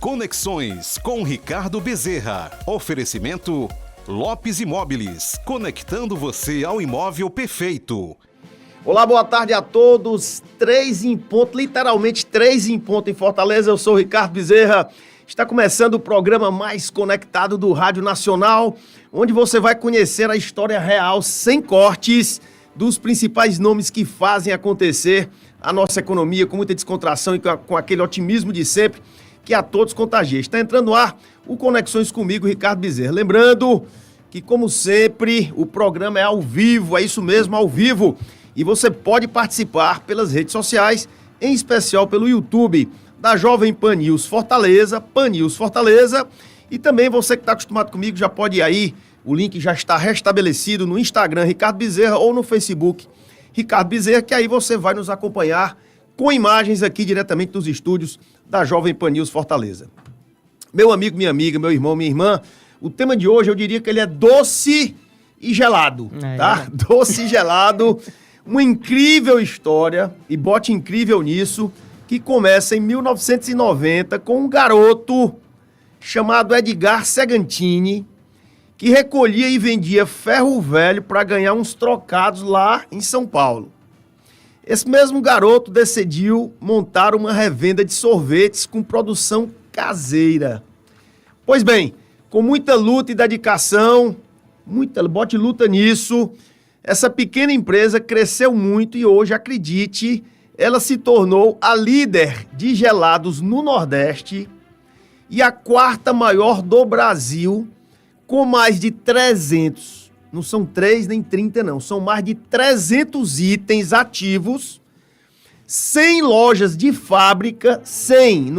Conexões com Ricardo Bezerra. Oferecimento Lopes Imóveis, conectando você ao imóvel perfeito. Olá, boa tarde a todos. 3 em ponto, literalmente 3 em ponto em Fortaleza. Eu sou o Ricardo Bezerra. Está começando o programa mais conectado do Rádio Nacional, onde você vai conhecer a história real, sem cortes, dos principais nomes que fazem acontecer a nossa economia com muita descontração e com aquele otimismo de sempre que a todos contagia. Está entrando no ar o Conexões comigo, Ricardo Bezerra. Lembrando que, como sempre, o programa é ao vivo, é isso mesmo, ao vivo. E você pode participar pelas redes sociais, em especial pelo YouTube da Jovem Pan News Fortaleza, Pan News Fortaleza. E também você que está acostumado comigo já pode ir aí, o link já está restabelecido no Instagram Ricardo Bezerra ou no Facebook Ricardo Bezerra, que aí você vai nos acompanhar com imagens aqui diretamente dos estúdios da Jovem Pan News Fortaleza. Meu amigo, minha amiga, meu irmão, minha irmã, o tema de hoje eu diria que ele é doce e gelado, tá? Doce e gelado, uma incrível história, e bote incrível nisso, que começa em 1990 com um garoto chamado Edgar Segantini, que recolhia e vendia ferro velho para ganhar uns trocados lá em São Paulo. Esse mesmo garoto decidiu montar uma revenda de sorvetes com produção caseira. Pois bem, com muita luta e dedicação, bote luta nisso, essa pequena empresa cresceu muito e hoje, acredite, ela se tornou a líder de gelados no Nordeste e a 4ª maior do Brasil, com mais de 300, não são 3 nem 30 não, são mais de 300 itens ativos, 100 lojas de fábrica, 100,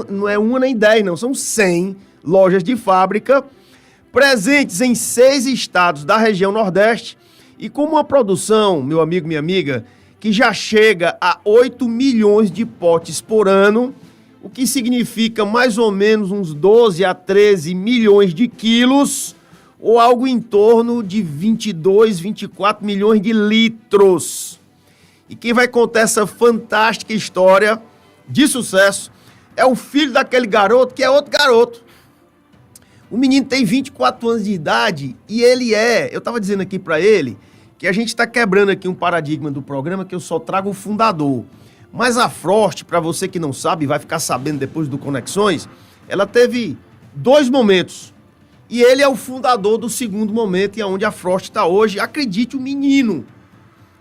não é uma nem 10 não, são 100 lojas de fábrica, presentes em 6 estados da região Nordeste e com uma produção, meu amigo, minha amiga, que já chega a 8 milhões de potes por ano, o que significa mais ou menos uns 12 a 13 milhões de quilos, ou algo em torno de 22, 24 milhões de litros. E quem vai contar essa fantástica história de sucesso é o filho daquele garoto, que é outro garoto. O menino tem 24 anos de idade e eu estava dizendo aqui para ele, que a gente está quebrando aqui um paradigma do programa que eu só trago o fundador. Mas a Frost, para você que não sabe, vai ficar sabendo depois do Conexões, ela teve 2 momentos. E ele é o fundador do segundo momento e é onde a Frost está hoje. Acredite, o menino.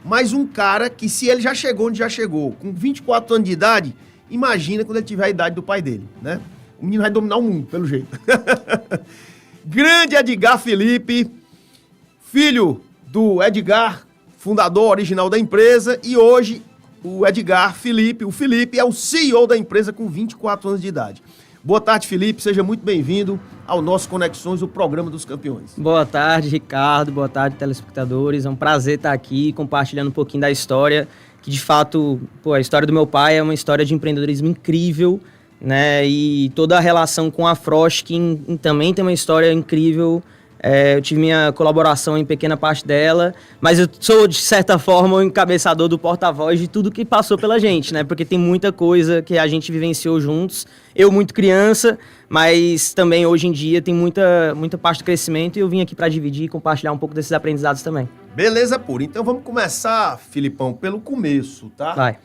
Mas um cara que, se ele já chegou onde já chegou, com 24 anos de idade, imagina quando ele tiver a idade do pai dele, né? O menino vai dominar o mundo, pelo jeito. Grande Edgar Felipe, filho do Edgar, fundador original da empresa, e hoje o Edgar Felipe, o Felipe é o CEO da empresa com 24 anos de idade. Boa tarde, Felipe, seja muito bem-vindo ao nosso Conexões, o programa dos campeões. Boa tarde, Ricardo, boa tarde, telespectadores, é um prazer estar aqui compartilhando um pouquinho da história, que de fato, a história do meu pai é uma história de empreendedorismo incrível, né, e toda a relação com a Frost, que também tem uma história incrível. Eu tive minha colaboração em pequena parte dela, mas eu sou, de certa forma, o encabeçador do porta-voz de tudo que passou pela gente, né? Porque tem muita coisa que a gente vivenciou juntos. Eu muito criança, mas também hoje em dia tem muita parte do crescimento e eu vim aqui para dividir e compartilhar um pouco desses aprendizados também. Beleza pura. Então vamos começar, Filipão, pelo começo, tá? Vai.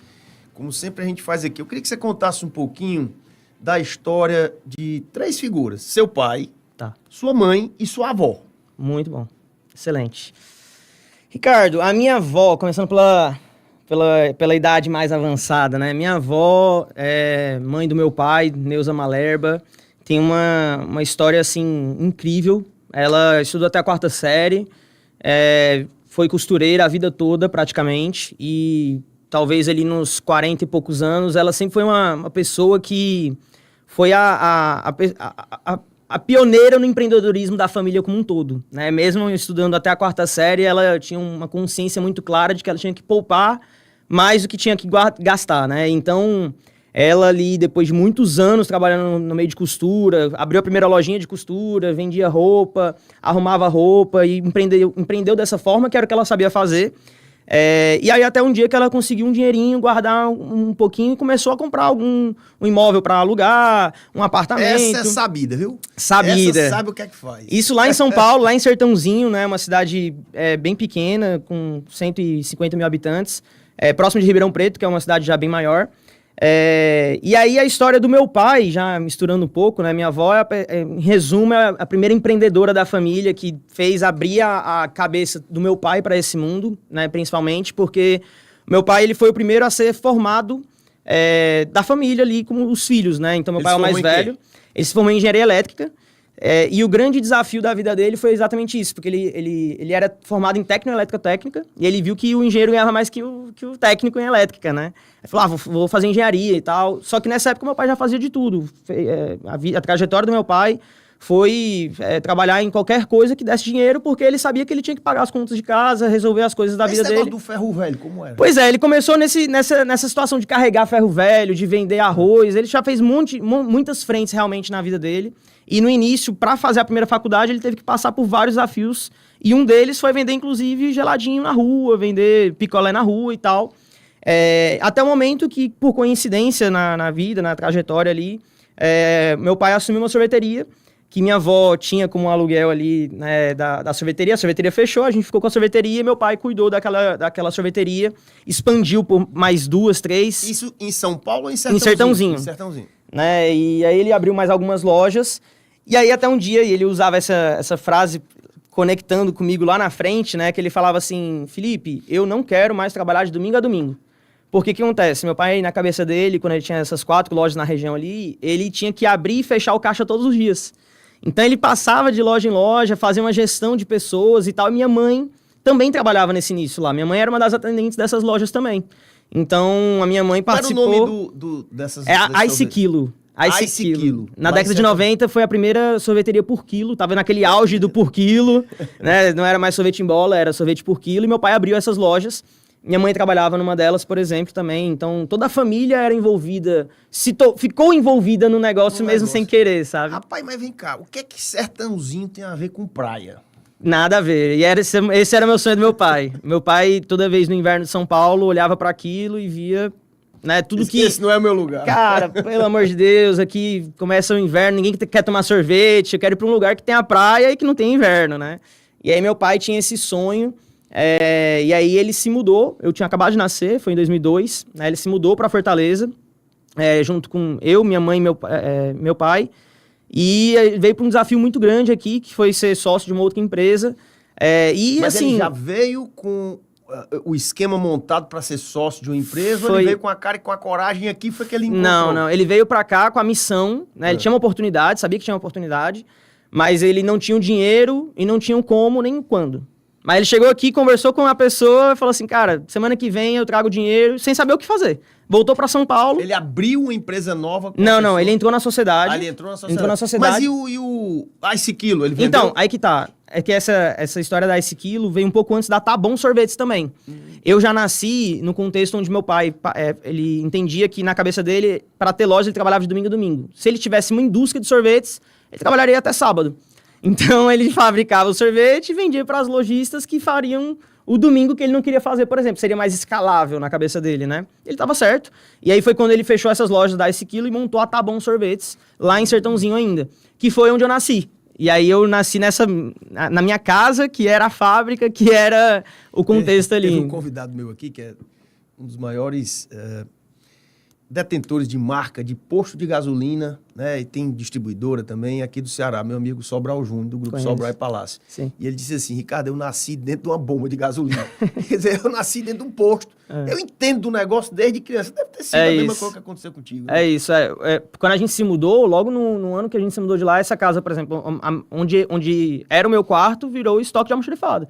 Como sempre a gente faz aqui. Eu queria que você contasse um pouquinho da história de 3 figuras. Seu pai, Tá. sua mãe e sua avó. Muito bom. Excelente. Ricardo, a minha avó, começando pela idade mais avançada, né? Minha avó é mãe do meu pai, Neuza Malerba. Tem uma história, assim, incrível. Ela estudou até a 4ª série. Foi costureira a vida toda, praticamente. E talvez ali nos 40 e poucos anos, ela sempre foi uma pessoa que foi a pioneira no empreendedorismo da família como um todo, né? Mesmo estudando até a 4ª série, ela tinha uma consciência muito clara de que ela tinha que poupar mais do que tinha que gastar, né? Então, ela ali, depois de muitos anos trabalhando no meio de costura, abriu a primeira lojinha de costura, vendia roupa, arrumava roupa e empreendeu dessa forma, que era o que ela sabia fazer. E aí até um dia que ela conseguiu um dinheirinho, guardar um pouquinho e começou a comprar um imóvel para alugar, um apartamento. Essa é sabida, viu? Sabida. Essa sabe o que é que faz. Isso lá em São Paulo, lá em Sertãozinho, né? Uma cidade bem pequena, com 150 mil habitantes, próximo de Ribeirão Preto, que é uma cidade já bem maior. E aí a história do meu pai, já misturando um pouco, né? Minha avó, em resumo, é a primeira empreendedora da família que fez abrir a cabeça do meu pai para esse mundo, né? Principalmente porque meu pai ele foi o primeiro a ser formado da família ali, como os filhos, né? Então meu pai é o mais velho. Ele se formou em engenharia elétrica. E o grande desafio da vida dele foi exatamente isso, porque ele era formado em técnico-elétrica técnica, e ele viu que o engenheiro ganhava mais que o técnico em elétrica, né? Ele falou, vou fazer engenharia e tal. Só que nessa época meu pai já fazia de tudo. A trajetória do meu pai foi trabalhar em qualquer coisa que desse dinheiro, porque ele sabia que ele tinha que pagar as contas de casa, resolver as coisas da vida dele. Esse negócio do ferro velho, como era? Pois é, ele começou nessa situação de carregar ferro velho, de vender arroz, ele já fez muitas frentes realmente na vida dele. E no início, para fazer a primeira faculdade, ele teve que passar por vários desafios. E um deles foi vender, inclusive, geladinho na rua, vender picolé na rua e tal. Até o momento que, por coincidência na vida, na trajetória ali, meu pai assumiu uma sorveteria, que minha avó tinha como aluguel ali, né, da sorveteria. A sorveteria fechou, a gente ficou com a sorveteria, meu pai cuidou daquela sorveteria, expandiu por mais 2, 3... Isso em São Paulo ou em Sertãozinho? Em Sertãozinho. Em Sertãozinho. Né, e aí ele abriu mais algumas lojas. E aí até um dia, e ele usava essa frase conectando comigo lá na frente, né? Que ele falava assim, Felipe, eu não quero mais trabalhar de domingo a domingo. Porque o que acontece? Meu pai, na cabeça dele, quando ele tinha essas 4 lojas na região ali, ele tinha que abrir e fechar o caixa todos os dias. Então ele passava de loja em loja, fazia uma gestão de pessoas e tal. E minha mãe também trabalhava nesse início lá. Minha mãe era uma das atendentes dessas lojas também. Então a minha mãe participou... Qual era o nome dessas... Ice Kilo. Ice Quilo. Na década de 90 foi a primeira sorveteria por quilo, tava naquele auge do por quilo, né? Não era mais sorvete em bola, era sorvete por quilo, e meu pai abriu essas lojas. Minha mãe trabalhava numa delas, por exemplo, também. Então, toda a família era envolvida, ficou envolvida no negócio mesmo sem querer, sabe? Rapaz, mas vem cá, o que é que Sertãozinho tem a ver com praia? Nada a ver. E esse era meu sonho do meu pai. Meu pai, toda vez no inverno de São Paulo, olhava para aquilo e via... Né, tudo esse não é o meu lugar. Cara, pelo amor de Deus, aqui começa o inverno, ninguém quer tomar sorvete, eu quero ir pra um lugar que tem a praia e que não tem inverno, né? E aí meu pai tinha esse sonho, e aí ele se mudou, eu tinha acabado de nascer, foi em 2002, né, ele se mudou pra Fortaleza, junto com eu, minha mãe e meu pai, e veio pra um desafio muito grande aqui, que foi ser sócio de uma outra empresa, Mas assim... ele já veio com... o esquema montado para ser sócio de uma empresa, ele veio com a cara e com a coragem aqui, foi que ele encontrou? Não, ele veio para cá com a missão, né? Ele tinha uma oportunidade, sabia que tinha uma oportunidade, mas ele não tinha o dinheiro e não tinha o como nem o quando. Mas ele chegou aqui, conversou com uma pessoa e falou assim, cara, semana que vem eu trago dinheiro, sem saber o que fazer. Voltou para São Paulo. Ele abriu uma empresa nova? Não, ele entrou na sociedade. Ele entrou na sociedade. Mas e o Ice Quilo? Ele vendeu? Então, aí que tá. É que essa história da Ice Quilo veio um pouco antes da Tá Bom Sorvetes também. Eu já nasci no contexto onde meu pai, ele entendia que na cabeça dele, para ter loja, ele trabalhava de domingo a domingo. Se ele tivesse uma indústria de sorvetes, ele trabalharia até sábado. Então, ele fabricava o sorvete e vendia para as lojistas que fariam o domingo que ele não queria fazer, por exemplo. Seria mais escalável na cabeça dele, né? Ele estava certo. E aí foi quando ele fechou essas lojas da Ice Quilo e montou a Tá Bom Sorvetes, lá em Sertãozinho ainda, que foi onde eu nasci. E aí eu nasci na minha casa, que era a fábrica, que era o contexto ali. Teve um convidado meu aqui, que é um dos maiores detentores de marca de posto de gasolina, né? E tem distribuidora também aqui do Ceará, meu amigo Sobral Júnior, do grupo Sobral e Palácio. Sim. E ele disse assim, Ricardo, eu nasci dentro de uma bomba de gasolina. Quer dizer, eu nasci dentro de um posto. Eu entendo do negócio desde criança. Deve ter sido a mesma coisa que aconteceu contigo. Né? É isso. Quando a gente se mudou, logo no ano que a gente se mudou de lá, essa casa, por exemplo, onde era o meu quarto, virou estoque de almoxarifado.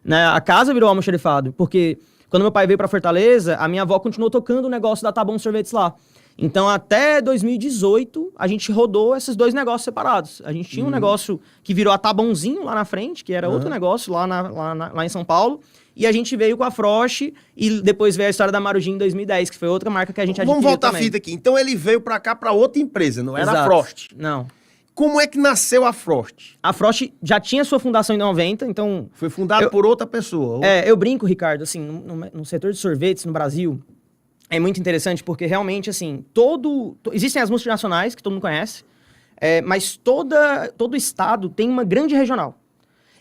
Né? A casa virou almoxarifado, porque... Quando meu pai veio para Fortaleza, a minha avó continuou tocando o negócio da Tá Bom Sorvetes lá. Então, até 2018, a gente rodou esses 2 negócios separados. A gente tinha um negócio que virou a Tá Bonzinho lá na frente, que era outro negócio lá em São Paulo. E a gente veio com a Frost e depois veio a história da Marujin em 2010, que foi outra marca que a gente adquiriu. Vamos voltar também. A fita aqui. Então, ele veio para cá para outra empresa, não era a Frost. Não. Como é que nasceu a Frost? A Frost já tinha sua fundação em 90, então... Foi fundada por outra pessoa. Eu brinco, Ricardo, assim, no setor de sorvetes no Brasil, é muito interessante porque realmente, assim, existem as multinacionais, que todo mundo conhece, mas todo estado tem uma grande regional.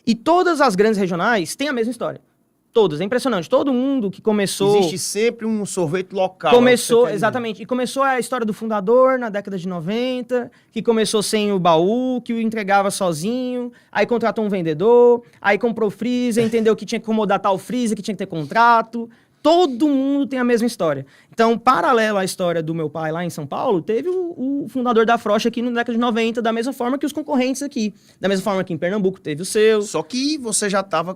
E todas as grandes regionais têm a mesma história. Todas, é impressionante. Todo mundo que começou... Existe sempre um sorvete local. Começou, exatamente. E começou a história do fundador na década de 90, que começou sem o baú, que o entregava sozinho, aí contratou um vendedor, aí comprou o freezer, entendeu que tinha que acomodar tal freezer, que tinha que ter contrato. Todo mundo tem a mesma história. Então, paralelo à história do meu pai lá em São Paulo, teve o fundador da Frost aqui na década de 90, da mesma forma que os concorrentes aqui. Da mesma forma que em Pernambuco teve o seu. Só que você já estava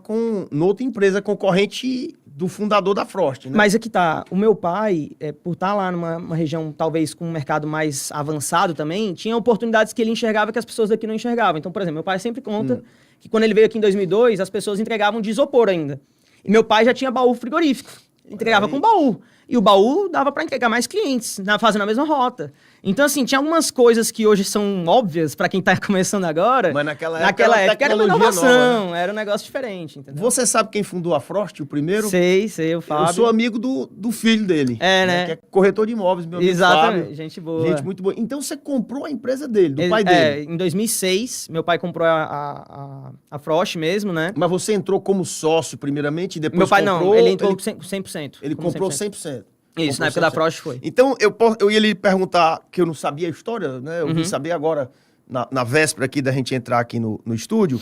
noutra empresa concorrente do fundador da Frost, né? Mas aqui tá, o meu pai, por estar lá numa região talvez com um mercado mais avançado também, tinha oportunidades que ele enxergava que as pessoas daqui não enxergavam. Então, por exemplo, meu pai sempre conta que quando ele veio aqui em 2002, as pessoas entregavam de isopor ainda. E meu pai já tinha baú frigorífico. Entregava com baú. E o baú dava para entregar mais clientes, fazendo a mesma rota. Então, assim, tinha algumas coisas que hoje são óbvias para quem tá começando agora. Mas naquela época era uma inovação, nova, né? Era um negócio diferente, entendeu? Você sabe quem fundou a Frost, o primeiro? Sei, o Fábio. Eu sou amigo do filho dele. Né? Que é corretor de imóveis, meu amigo Exatamente, Fábio. gente boa. Gente muito boa. Então, você comprou a empresa dele, do pai dele? Em 2006, meu pai comprou a Frost mesmo, né? Mas você entrou como sócio primeiramente e depois meu pai comprou... não, ele entrou 100%. Ele comprou 100%. Isso, na época da Frost foi. Então, eu ia lhe perguntar, que eu não sabia a história, né? Eu vim saber agora, na véspera aqui da gente entrar aqui no estúdio.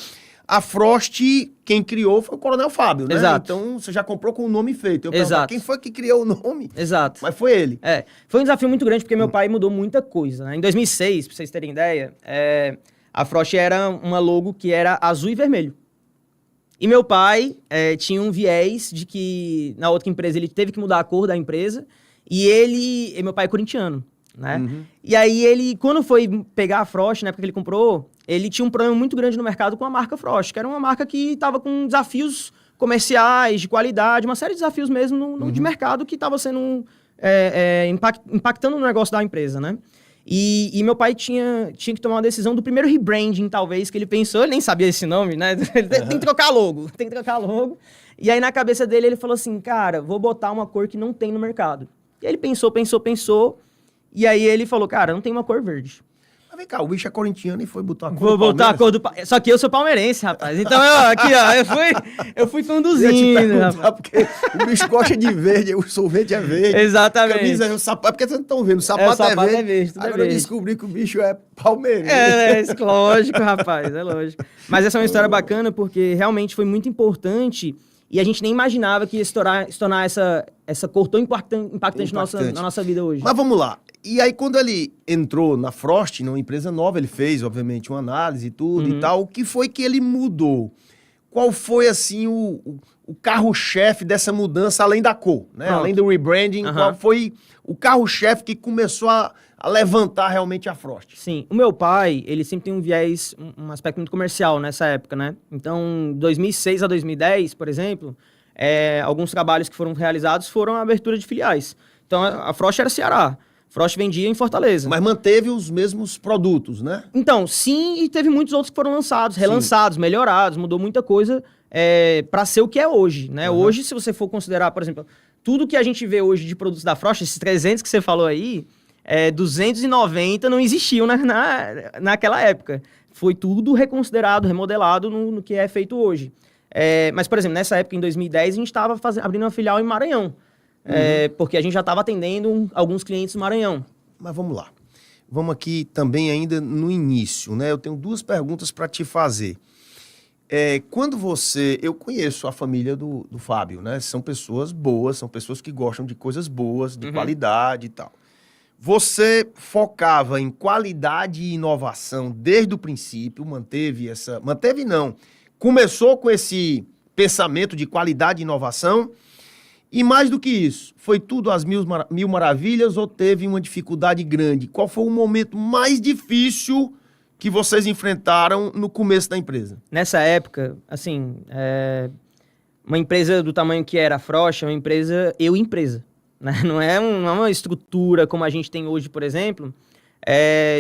A Frost, quem criou foi o Coronel Fábio, né? Exato. Então, você já comprou com o nome feito. Exato. Quem foi que criou o nome? Exato. Mas foi ele. Foi um desafio muito grande, porque meu pai mudou muita coisa, né? Em 2006, pra vocês terem ideia, a Frost era uma logo que era azul e vermelho. E meu pai tinha um viés de que na outra empresa ele teve que mudar a cor da empresa. E meu pai é corintiano, né? E aí ele, quando foi pegar a Frost, na época que ele comprou, ele tinha um problema muito grande no mercado com a marca Frost, que era uma marca que estava com desafios comerciais, de qualidade, uma série de desafios mesmo de mercado que estava sendo impactando no negócio da empresa, né? E meu pai tinha que tomar uma decisão do primeiro rebranding, talvez, que ele pensou, ele nem sabia esse nome, né? Tem que trocar logo, E aí, na cabeça dele, ele falou assim, cara, vou botar uma cor que não tem no mercado. E aí ele pensou, e aí ele falou, cara, não tem uma cor verde. Mas vem cá, o bicho é corintiano e foi botar a cor Vou do botar a Palmeiras. cor do... Só que eu sou palmeirense, rapaz. Então, eu fui Eu ia te conduzindo, perguntar, rapaz. porque o bicho gosta de verde, o sorvete é verde. Exatamente. Camisa, o sapato, porque vocês não estão vendo, o sapato é verde. tudo é Agora eu verde. descobri que o bicho é palmeirense. Lógico, rapaz, é lógico. Mas essa é uma história bacana porque realmente foi muito importante e a gente nem imaginava que ia se tornar essa cor tão impactante na nossa vida hoje. Mas vamos lá. E aí, quando ele entrou na Frost, numa empresa nova, ele fez, obviamente, uma análise e tudo e tal. O que foi que ele mudou? Qual foi, assim, o carro-chefe dessa mudança, além da cor, né? Pronto. Além do rebranding, qual foi o carro-chefe que começou a levantar realmente a Frost? Sim, o meu pai, ele sempre tem um viés, um aspecto muito comercial nessa época, né? Então, 2006 a 2010, por exemplo, alguns trabalhos que foram realizados foram a abertura de filiais. Então, a Frost era Ceará. Frost vendia em Fortaleza. Mas manteve os mesmos produtos, né? Então, sim, e teve muitos outros que foram lançados, relançados, melhorados, mudou muita coisa para ser o que é hoje, né? Hoje, se você for considerar, por exemplo, tudo que a gente vê hoje de produtos da Frost, esses 300 que você falou aí, 290 não existiam naquela época. Foi tudo reconsiderado, remodelado no que é feito hoje. Mas, por exemplo, nessa época, em 2010, a gente estava abrindo uma filial em Maranhão. Porque a gente já estava atendendo alguns clientes no Maranhão. Mas vamos lá. Vamos aqui também ainda no início, né? Eu tenho duas perguntas para te fazer. Eu conheço a família do Fábio, né? São pessoas boas, são pessoas que gostam de coisas boas, de qualidade e tal. Você focava em qualidade e inovação desde o princípio, começou com esse pensamento de qualidade e inovação. E mais do que isso, foi tudo às mil maravilhas ou teve uma dificuldade grande? Qual foi o momento mais difícil que vocês enfrentaram no começo da empresa? Nessa época, assim, uma empresa do tamanho que era a Frost, é uma empresa, né? Não é uma estrutura como a gente tem hoje, por exemplo,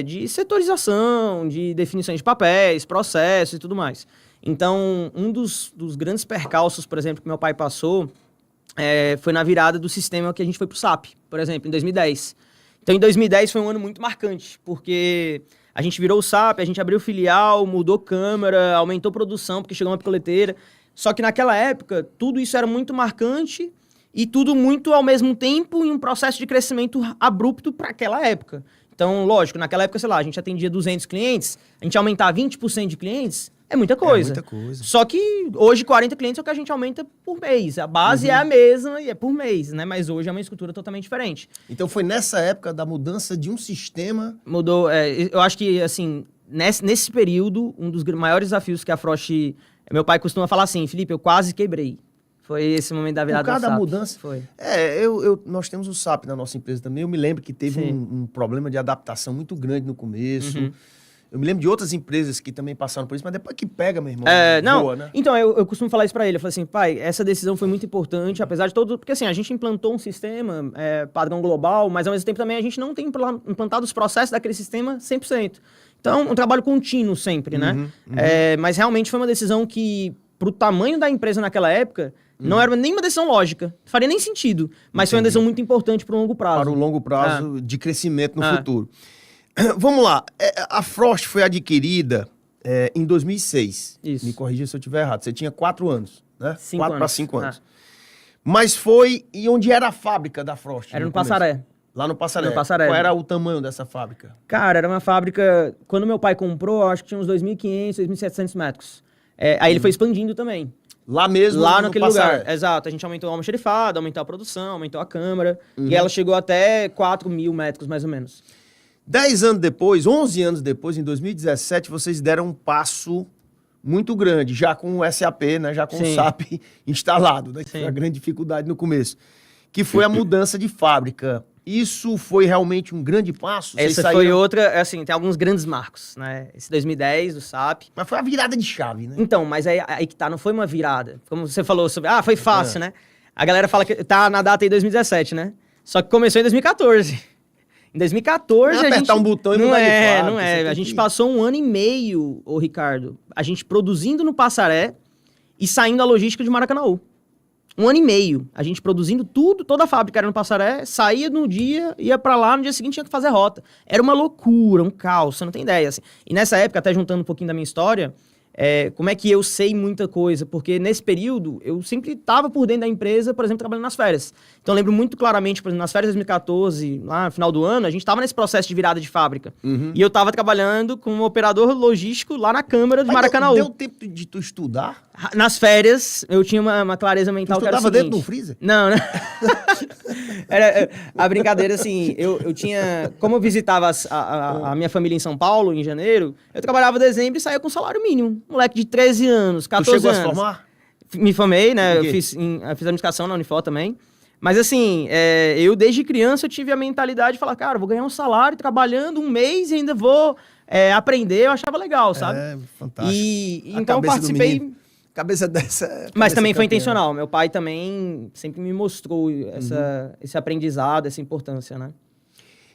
de setorização, de definições de papéis, processos e tudo mais. Então, um dos grandes percalços, por exemplo, que meu pai passou foi na virada do sistema que a gente foi pro SAP, por exemplo, em 2010. Então, em 2010 foi um ano muito marcante, porque a gente virou o SAP, a gente abriu filial, mudou câmera, aumentou produção, porque chegou uma picoleteira. Só que naquela época, tudo isso era muito marcante e tudo muito ao mesmo tempo em um processo de crescimento abrupto para aquela época. Então, lógico, naquela época, sei lá, a gente atendia 200 clientes, a gente aumentar 20% de clientes é muita coisa. É muita coisa. Só que hoje 40 clientes é o que a gente aumenta por mês. A base é a mesma e é por mês, né? Mas hoje é uma estrutura totalmente diferente. Então foi nessa época da mudança de um sistema... Mudou, eu acho que, assim, nesse período, um dos maiores desafios que a Frost... Meu pai costuma falar assim, Felipe, eu quase quebrei. Foi esse momento da virada do SAP. Por causa da mudança. Foi. Nós temos o SAP na nossa empresa também. Eu me lembro que teve um problema de adaptação muito grande no começo. Eu me lembro de outras empresas que também passaram por isso, mas depois que pega, meu irmão, voa, né? Então, eu costumo falar isso pra ele. Eu falei assim, pai, essa decisão foi muito importante, apesar de todo... Porque assim, a gente implantou um sistema padrão global, mas ao mesmo tempo também a gente não tem implantado os processos daquele sistema 100%. Então, um trabalho contínuo sempre, né? Mas realmente foi uma decisão que, pro tamanho da empresa naquela época... Não era nem uma decisão lógica, não faria nem sentido, mas foi uma decisão muito importante para o longo prazo. Para o longo prazo de crescimento no futuro. Vamos lá, a Frost foi adquirida em 2006. Isso. Me corrija se eu estiver errado. Você tinha 4 anos, né? 5 4 para anos. 5 anos. Mas foi... E onde era a fábrica da Frost? Era no começo? Passaré. Lá no Passaré. No Passaré. Qual era o tamanho dessa fábrica? Cara, era uma fábrica... Quando meu pai comprou, eu acho que tinha uns 2.500, 2.700 metros. Aí ele foi expandindo também. Lá mesmo? Lá no naquele Passaré. lugar, exato. A gente aumentou a almoxarifada, aumentou a produção, aumentou a câmara. E ela chegou até 4.000 metros, mais ou menos. 10 anos depois, 11 anos depois, em 2017, vocês deram um passo muito grande, já com o SAP, né? Já com o SAP instalado, né? Que foi a grande dificuldade no começo. Que foi a mudança de fábrica. Isso foi realmente um grande passo? Essa foi outra, assim, tem alguns grandes marcos, né? Esse 2010, do SAP. Mas foi a virada de chave, né? Então, mas aí que tá, não foi uma virada. Como você falou sobre, foi fácil, né? A galera fala que tá na data aí 2017, né? Só que começou em 2014. Em 2014 não é apertar um botão e mudar de fábrica. Não é. A gente passou 1 ano e meio, ô Ricardo, a gente produzindo no Passaré e saindo a logística de Maracanaú. 1 ano e meio. A gente produzindo tudo, toda a fábrica era no Passaré, saía no dia, ia pra lá, no dia seguinte tinha que fazer rota. Era uma loucura, um caos, você não tem ideia, assim. E nessa época, até juntando um pouquinho da minha história, como é que eu sei muita coisa? Porque nesse período, eu sempre estava por dentro da empresa, por exemplo, trabalhando nas férias. Então, eu lembro muito claramente, por exemplo, nas férias de 2014, lá no final do ano, a gente estava nesse processo de virada de fábrica. E eu estava trabalhando como operador logístico lá na Câmara de Maracanaú. Deu tempo de tu estudar? Nas férias, eu tinha uma clareza mental que era o seguinte... dentro do freezer? Não, né? Era a brincadeira, assim, eu tinha... Como eu visitava a minha família em São Paulo, em janeiro, eu trabalhava em dezembro e saía com salário mínimo. Moleque de 13 anos, 14 anos. Tu chegou a se formar? Me formei, né? Eu fiz administração na Unifor também. Mas assim, eu desde criança eu tive a mentalidade de falar, cara, eu vou ganhar um salário trabalhando 1 mês e ainda vou aprender. Eu achava legal, sabe? Fantástico. E então eu participei... Cabeça dessa... Mas também foi intencional. Meu pai também sempre me mostrou esse aprendizado, essa importância, né?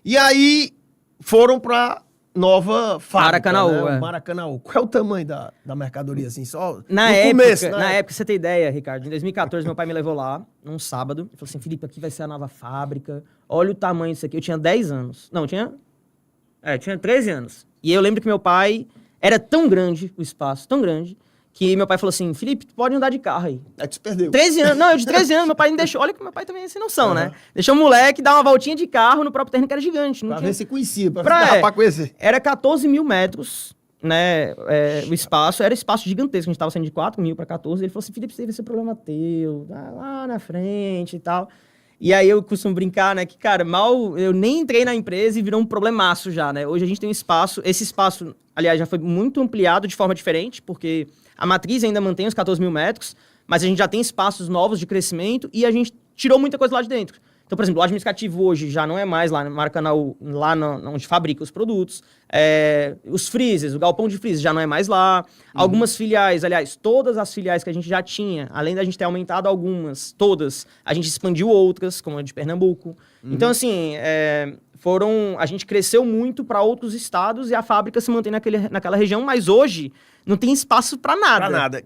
E aí foram pra nova fábrica, Maracanaú, né? Maracanaú. Qual é o tamanho da mercadoria, assim? Só na época, você tem ideia, Ricardo, em 2014 meu pai me levou lá, num sábado, e falou assim, Felipe, aqui vai ser a nova fábrica, olha o tamanho disso aqui. Eu tinha 10 anos. Não, tinha 13 anos. E eu lembro que meu pai, era tão grande o espaço, tão grande, que meu pai falou assim, Felipe, tu pode andar de carro aí. Aí tu se perdeu. 13 anos, não, eu de 13 anos, meu pai me deixou, olha que meu pai também é sem noção, né? Deixou o moleque dar uma voltinha de carro no próprio terreno que era gigante. Pra tinha... ver se conhecia, pra conhecer. Era 14 mil metros, né, o espaço, era espaço gigantesco, a gente tava saindo de 4 mil pra 14, ele falou assim, Felipe, isso vai ser problema teu, lá na frente e tal. E aí eu costumo brincar, né, que, cara, mal eu nem entrei na empresa e virou um problemaço já, né? Hoje a gente tem um espaço, esse espaço, aliás, já foi muito ampliado de forma diferente, porque a matriz ainda mantém os 14 mil metros, mas a gente já tem espaços novos de crescimento e a gente tirou muita coisa lá de dentro. Então, por exemplo, o administrativo hoje já não é mais lá no Maracanã, onde fabrica os produtos. Os freezers, o galpão de freezer já não é mais lá. Algumas filiais, aliás, todas as filiais que a gente já tinha, além da gente ter aumentado algumas, todas, a gente expandiu outras, como a de Pernambuco. Então, assim, a gente cresceu muito para outros estados e a fábrica se mantém naquela região, mas hoje não tem espaço para nada. Para nada.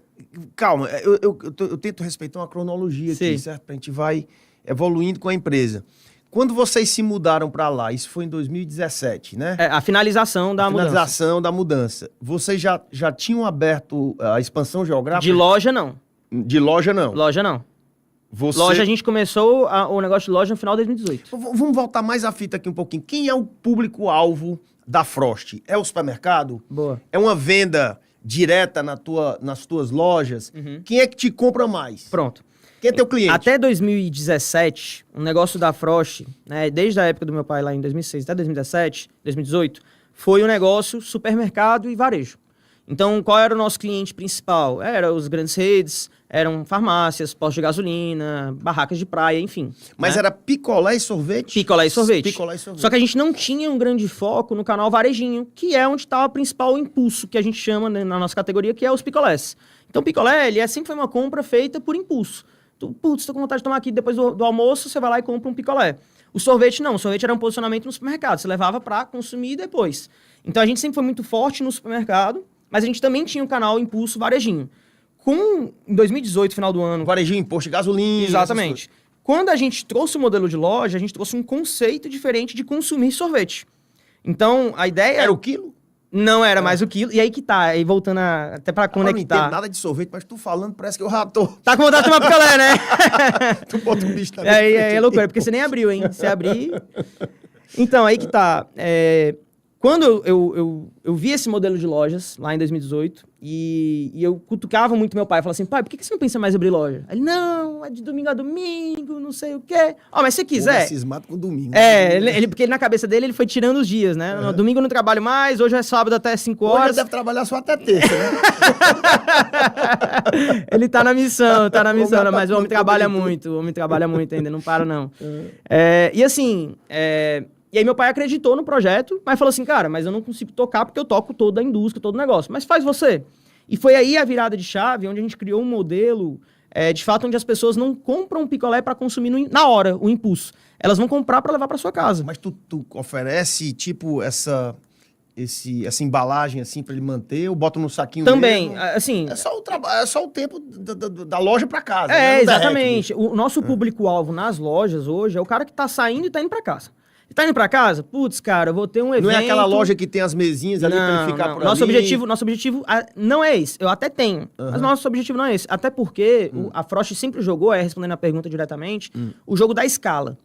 Calma, eu tento respeitar uma cronologia aqui, certo? A gente vai evoluindo com a empresa. Quando vocês se mudaram para lá, isso foi em 2017, né? A finalização da mudança. Finalização da mudança. Vocês já tinham aberto a expansão geográfica? De loja, não. De loja, não? Loja, não. Loja, a gente começou o negócio de loja no final de 2018. Vamos voltar mais a fita aqui um pouquinho. Quem é o público-alvo da Frost? É o supermercado? Boa. É uma venda direta nas tuas lojas? Quem é que te compra mais? Pronto. Quem é teu cliente? Até 2017, o negócio da Frost, né, desde a época do meu pai lá em 2006 até 2017, 2018, foi um negócio supermercado e varejo. Então, qual era o nosso cliente principal? Eram os grandes redes, eram farmácias, postos de gasolina, barracas de praia, enfim. Mas né? era picolé e sorvete? Picolé e sorvete. Picolé e sorvete. Só que a gente não tinha um grande foco no canal varejinho, que é onde está o principal impulso que a gente chama, né, na nossa categoria, que é os picolés. Então, o picolé, ele sempre foi uma compra feita por impulso. Putz, tô com vontade de tomar aqui depois do almoço, você vai lá e compra um picolé. O sorvete não, o sorvete era um posicionamento no supermercado, você levava para consumir depois. Então a gente sempre foi muito forte no supermercado, mas a gente também tinha o canal Impulso Varejinho. Em 2018, final do ano... Varejinho, imposto de gasolina... Exatamente. Quando a gente trouxe o modelo de loja, a gente trouxe um conceito diferente de consumir sorvete. Então, a ideia... Era o quilo? Não era mais o quilo. E aí que tá, aí voltando até pra conectar. Eu não entendo nada de sorvete, mas tu falando parece que eu já tô... Tá com vontade de tomar picolé, né? Tu bota um bicho também. É loucura, porque você nem abriu, hein? Se abrir... Então, aí que tá. Quando eu vi esse modelo de lojas, lá em 2018, e eu cutucava muito meu pai, falava assim, pai, por que você não pensa mais em abrir loja? Ele, não, é de domingo a domingo, não sei o quê. Mas se quiser... Pô, cismado com domingo. Porque na cabeça dele, ele foi tirando os dias, né? No domingo eu não trabalho mais, hoje é sábado até 5 horas. Hoje deve trabalhar só até terça, né? Ele tá na missão, mas o homem trabalha muito ainda, não para não. E assim... E aí meu pai acreditou no projeto, mas falou assim, cara, mas eu não consigo tocar porque eu toco toda a indústria, todo o negócio. Mas faz você. E foi aí a virada de chave, onde a gente criou um modelo, de fato, onde as pessoas não compram um picolé para consumir na hora, o impulso. Elas vão comprar para levar para sua casa. Mas tu oferece, tipo, essa embalagem, assim, para ele manter, ou bota no saquinho também, mesmo? assim... É só o tempo da loja para casa. Né? Exatamente. O nosso público-alvo nas lojas hoje é o cara que tá saindo e tá indo para casa. Tá indo pra casa? Putz, cara, eu vou ter um evento... Não é aquela loja que tem as mesinhas ali pra ele ficar por nosso ali? Nosso objetivo não é esse. Eu até tenho, mas nosso objetivo não é esse. Até porque a Frost sempre jogou, respondendo a pergunta diretamente, o jogo da escala.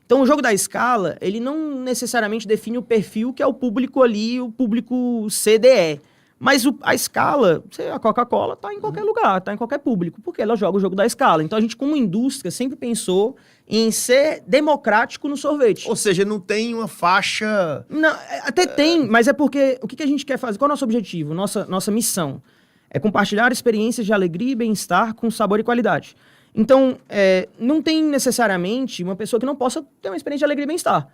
Então, o jogo da escala, ele não necessariamente define o perfil que é o público ali, o público CDE. Mas a escala, a Coca-Cola tá em qualquer lugar, tá em qualquer público, porque ela joga o jogo da escala. Então, a gente, como indústria, sempre pensou em ser democrático no sorvete. Ou seja, não tem uma faixa... Não, até tem, mas é porque o que a gente quer fazer? Qual é o nosso objetivo? Nossa missão é compartilhar experiências de alegria e bem-estar com sabor e qualidade. Então, não tem necessariamente uma pessoa que não possa ter uma experiência de alegria e bem-estar.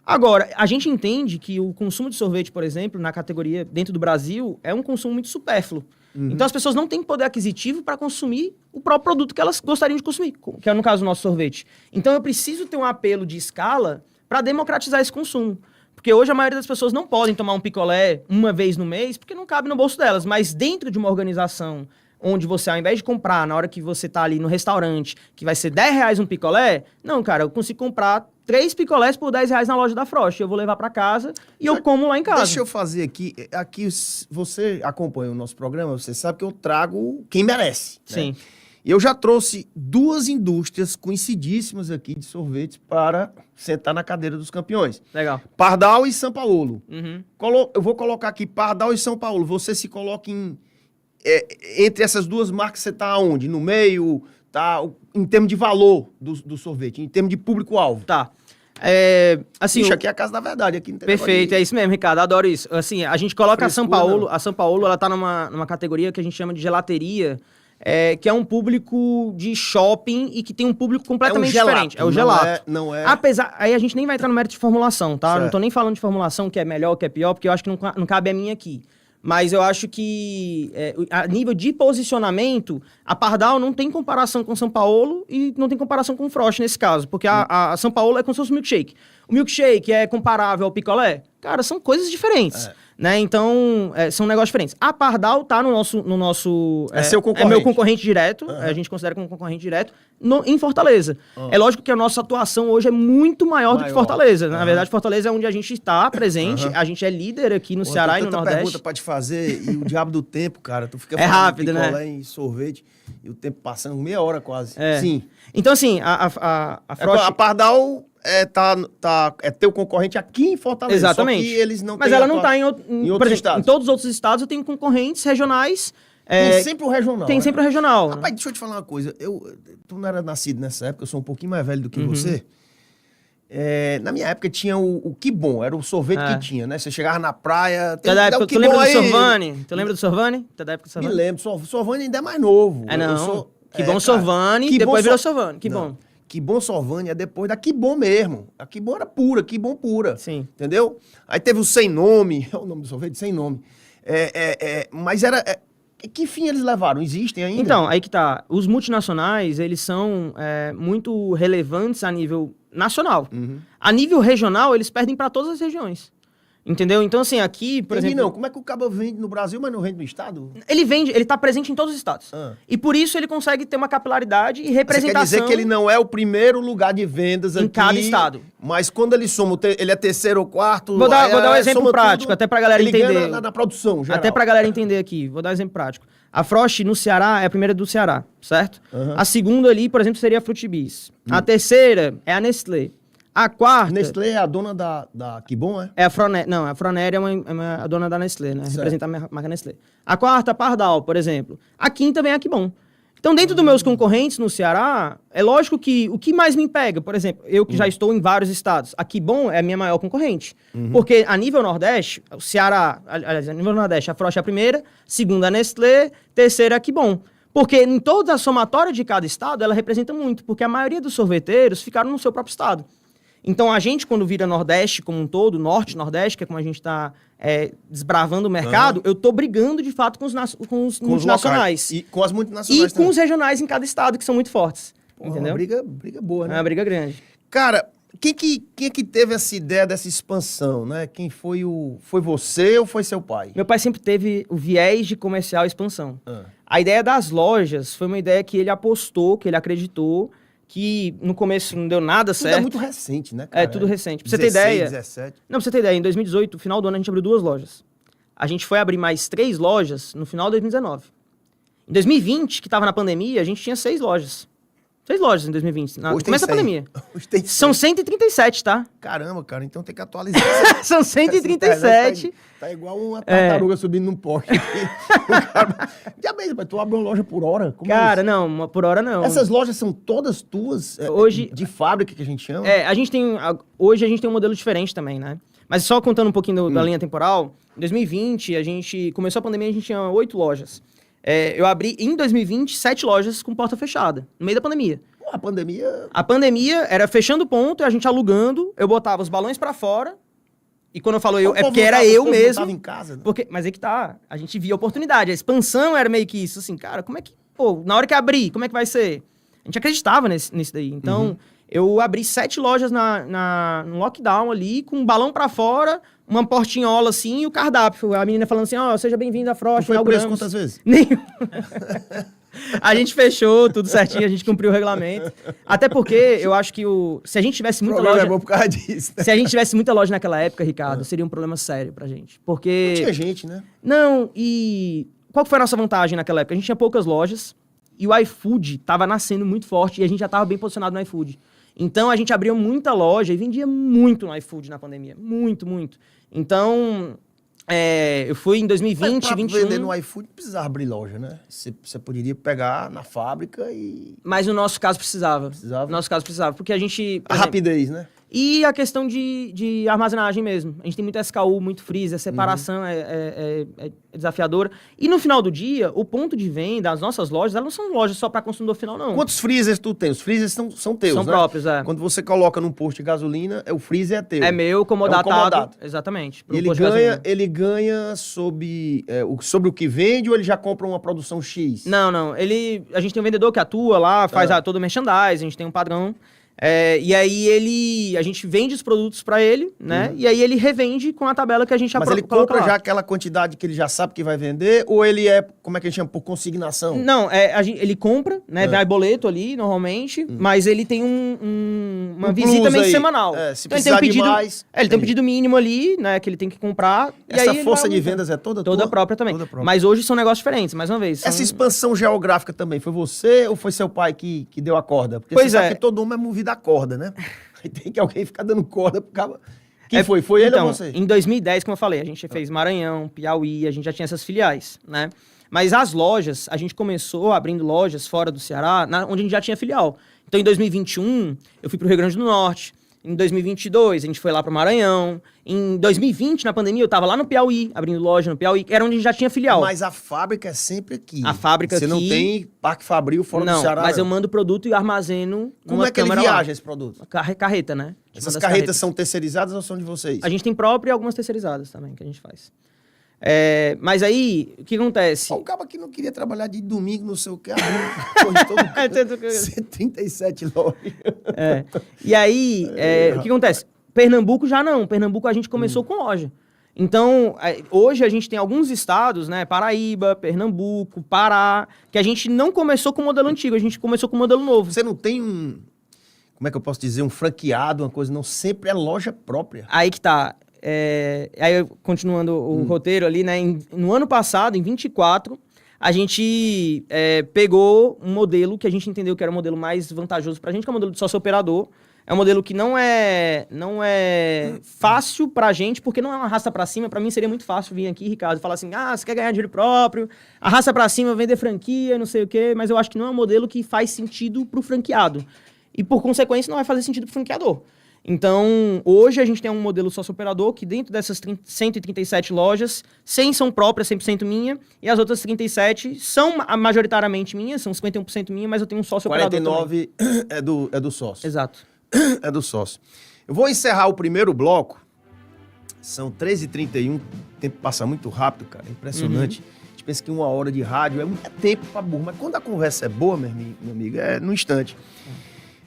Agora, a gente entende que o consumo de sorvete, por exemplo, na categoria dentro do Brasil, é um consumo muito supérfluo. Então, as pessoas não têm poder aquisitivo para consumir o próprio produto que elas gostariam de consumir, que é, no caso, o nosso sorvete. Então, eu preciso ter um apelo de escala para democratizar esse consumo. Porque hoje a maioria das pessoas não podem tomar um picolé uma vez no mês, porque não cabe no bolso delas. Mas dentro de uma organização onde você, ao invés de comprar na hora que você tá ali no restaurante, que vai ser R$10 um picolé, não, cara, eu consigo comprar 3 picolés por R$10 na loja da Frost. Eu vou levar para casa e eu como lá em casa. Deixa eu fazer aqui. Aqui você acompanha o nosso programa, você sabe que eu trago quem merece. Sim. Né? E eu já trouxe 2 indústrias conhecidíssimas aqui de sorvetes para sentar na cadeira dos campeões. Legal. Pardal e São Paulo. Uhum. Eu vou colocar aqui Pardal e São Paulo. Você se coloca entre essas 2 marcas, você está onde? No meio? Tá, em termos de valor do sorvete, em termos de público-alvo. Tá. Assim, Ixi, aqui é a casa da verdade. Aqui não tem perfeito, é isso mesmo, Ricardo, adoro isso. Assim, a gente coloca a São Paulo, ela tá numa categoria que a gente chama de gelateria, que é um público de shopping e que tem um público completamente diferente. É o gelato. Não é. Apesar, aí a gente nem vai entrar no mérito de formulação, tá? Certo. Não tô nem falando de formulação, que é melhor, que é pior, porque eu acho que não cabe a mim aqui. Mas eu acho que, a nível de posicionamento, a Pardal não tem comparação com São Paulo e não tem comparação com o Frost nesse caso. Porque a São Paulo é como se fosse o milkshake. O milkshake é comparável ao picolé? Cara, são coisas diferentes. Né? Então, são negócios diferentes. A Pardal tá no nosso seu concorrente. É meu concorrente direto. A gente considera como concorrente direto em Fortaleza. É lógico que a nossa atuação hoje é muito maior do que Fortaleza. Na verdade, Fortaleza é onde a gente está presente. A gente é líder aqui no Ceará e no Nordeste. Pergunta pra te fazer e o diabo do tempo, cara. Tu fica rápido, picolé né? e sorvete e o tempo passando meia hora quase. Sim. Então, assim, a Frost... A Pardal é teu concorrente aqui em Fortaleza. Exatamente. Só que eles não Mas têm ela não tá em outros estados. Em todos os outros estados eu tenho concorrentes regionais. Tem sempre o regional. Tem sempre o regional. Rapaz, deixa eu te falar uma coisa. Tu não era nascido nessa época, eu sou um pouquinho mais velho do que você. Na minha época tinha o Que Bom, era o sorvete que tinha, né? Você chegava na praia... Tu lembra do Sorvani? Tu lembra do Sorvani? Tu é da época do Me Sorvani? lembro. Sorvani ainda é mais novo. Que Bom Sorvani, depois virou Sorvani. Que Bom. Que Bom Sorvani é depois da Que Bom mesmo. A Que Bom era pura, Que Bom pura. Sim. Entendeu? Aí teve o Sem Nome, é o nome do sorvete, Sem Nome. Mas era... que fim eles levaram? Existem ainda? Então, aí que tá. Os multinacionais, eles são muito relevantes a nível nacional. A nível regional, eles perdem para todas as regiões. Entendeu? Então, assim, aqui, por exemplo... Não, como é que o cabo vende no Brasil, mas não vende no estado? Ele tá presente em todos os estados. E por isso ele consegue ter uma capilaridade e representação... Você quer dizer que ele não é o primeiro lugar de vendas aqui... Em cada estado. Mas quando ele soma, ele é terceiro ou quarto... Vou dar um exemplo prático, até pra galera entender. Ele ganha na produção, geral. Até pra galera entender aqui. Vou dar um exemplo prático. A Frost, no Ceará, é a primeira do Ceará, certo? A segunda ali, por exemplo, seria a Fruitibis. A terceira é a Nestlé. A quarta... Nestlé é a dona da Que Bom, é? É a Froner. Não, a Froner é a dona da Nestlé, né? Representa a marca Nestlé. A quarta, a Pardal, por exemplo. A quinta vem a Que Bom. Então, dentro dos meus concorrentes no Ceará, é lógico que o que mais me pega, por exemplo, eu que já estou em vários estados, a Que Bom é a minha maior concorrente. Porque a nível Nordeste, o Ceará, aliás, a nível Nordeste, a Frost é a primeira, segunda a Nestlé, terceira a Que Bom. Porque em toda a somatória de cada estado, ela representa muito, porque a maioria dos sorveteiros ficaram no seu próprio estado. Então, a gente, quando vira Nordeste como um todo, Norte, Nordeste, que é como a gente está desbravando o mercado, eu tô brigando, de fato, com os multinacionais. E com as multinacionais E com os regionais em cada estado, que são muito fortes. Entendeu? Uma briga boa, né? É uma briga grande. Cara, quem é que teve essa ideia dessa expansão, né? Quem foi Foi você ou foi seu pai? Meu pai sempre teve o viés de comercial e expansão. A ideia das lojas foi uma ideia que ele apostou, que ele acreditou, que no começo não deu nada certo. Tudo é muito recente, né, cara? É tudo recente. Pra você ter ideia... 17. Não, pra você ter ideia, em 2018, no final do ano, a gente abriu 2 lojas. A gente foi abrir mais 3 lojas no final de 2019. Em 2020, que tava na pandemia, a gente tinha 6 lojas. 6 lojas em 2020, no começo da pandemia. Hoje tem 100. São 137, tá? Caramba, cara, então tem que atualizar. São 137. Tá igual uma tartaruga subindo num poste. Diabéis, mas tu abre uma loja por hora? Como Cara, é não, por hora não. Essas lojas são todas tuas? Hoje, de fábrica, que a gente chama? Hoje a gente tem um modelo diferente também, né? Mas só contando um pouquinho da linha temporal, em 2020, a gente começou a pandemia, a gente tinha 8 lojas. Eu abri, em 2020, 7 lojas com porta fechada, no meio da pandemia. A pandemia... A pandemia era fechando ponto, a gente alugando, eu botava os balões pra fora, e quando eu falo eu, é porque era eu mesmo. Tava em casa, né? Mas aí que tá, a gente via a oportunidade, a expansão era meio que isso, assim, cara, como é que, na hora que abrir, como é que vai ser? A gente acreditava nisso daí, então... Eu abri 7 lojas no lockdown ali, com um balão pra fora, uma portinhola assim e o cardápio. A menina falando assim, seja bem-vindo à Frost. Foi preso quantas vezes? Nenhum. A gente fechou tudo certinho, a gente cumpriu o regulamento. Até porque eu acho que se a gente tivesse muita loja... é bom por causa disso, né? Se a gente tivesse muita loja naquela época, Ricardo, seria um problema sério pra gente. Porque... Não tinha gente, né? Não, e... Qual que foi a nossa vantagem naquela época? A gente tinha poucas lojas e o iFood tava nascendo muito forte e a gente já tava bem posicionado no iFood. Então, a gente abriu muita loja e vendia muito no iFood na pandemia. Muito, muito. Então, eu fui em 2020, 2021... vender no iFood não precisava abrir loja, né? Você poderia pegar na fábrica e... Mas no nosso caso precisava. Precisava? No nosso caso precisava, porque a gente... A rapidez, né? E a questão de armazenagem mesmo. A gente tem muito SKU, muito freezer, a separação é desafiadora. E no final do dia, o ponto de venda, as nossas lojas, elas não são lojas só para consumidor final, não. Quantos freezers tu tem? Os freezers são teus, São né? próprios, é. Quando você coloca num posto de gasolina, o freezer é teu. É meu, comodatado. É um comodato. Exatamente. E ele ganha sobre o que vende ou ele já compra uma produção X? Não. A gente tem um vendedor que atua lá, faz todo o merchandising, a gente tem um padrão. E aí a gente vende os produtos pra ele, né? E aí ele revende com a tabela que a gente Mas ele compra já aquela quantidade que ele já sabe que vai vender, ou ele como é que a gente chama? Por consignação? Não, ele compra, né? Vai boleto ali, normalmente, mas ele tem uma visita meio semanal. Se então, precisar de mais... ele tem um pedido mínimo ali, né? Que ele tem que comprar. Essa força de vendas é toda tua? Toda própria também. Mas hoje são negócios diferentes, mais uma vez. Essa expansão geográfica também, foi você ou foi seu pai que deu a corda? Porque você sabe que todo mundo é movido a corda, né? Aí tem que alguém ficar dando corda pro cara. Quem foi? Foi ele ou você? Em 2010, como eu falei, a gente fez Maranhão, Piauí, a gente já tinha essas filiais, né? Mas as lojas, a gente começou abrindo lojas fora do Ceará, onde a gente já tinha filial. Então, em 2021, eu fui pro Rio Grande do Norte. Em 2022, a gente foi lá pro Maranhão. Em 2020, na pandemia, eu tava lá no Piauí, abrindo loja no Piauí, que era onde a gente já tinha filial. Mas a fábrica é sempre aqui. A fábrica aqui... Você não tem Parque Fabril fora do Ceará? Não, mas eu mando produto e armazeno. Como é que ele viaja esse produto? Carreta, né? Essas carretas são terceirizadas ou são de vocês? A gente tem própria e algumas terceirizadas também, que a gente faz. Mas aí, o que acontece? O cara que não queria trabalhar de domingo no seu carro, 137 lojas. E aí, o que acontece? Pernambuco já não. Pernambuco a gente começou com loja. Então, hoje a gente tem alguns estados, né? Paraíba, Pernambuco, Pará, que a gente não começou com o modelo antigo, a gente começou com o modelo novo. Você não tem como é que eu posso dizer, um franqueado, uma coisa, não, sempre é loja própria. Aí que tá. Aí, continuando o roteiro ali, né? No ano passado, em 24, a gente pegou um modelo que a gente entendeu que era o modelo mais vantajoso pra gente, que é o modelo de sócio-operador. É um modelo que não é fácil pra gente, porque não é uma arrasta pra cima. Pra mim seria muito fácil vir aqui, Ricardo, e falar assim, você quer ganhar dinheiro próprio, arrasta pra cima, vender franquia, não sei o quê. Mas eu acho que não é um modelo que faz sentido pro franqueado. E, por consequência, não vai fazer sentido pro franqueador. Então, hoje a gente tem um modelo sócio-operador que dentro dessas 137 lojas, 100 são próprias, 100% minha, e as outras 37 são majoritariamente minhas, são 51% minha, mas eu tenho um sócio-operador 49 é do sócio. Exato. É do sócio. Eu vou encerrar o primeiro bloco. São 13h31. O tempo passa muito rápido, cara. É impressionante. A gente pensa que 1 hora de rádio é muito tempo pra burro. Mas quando a conversa é boa, meu amigo, é no instante.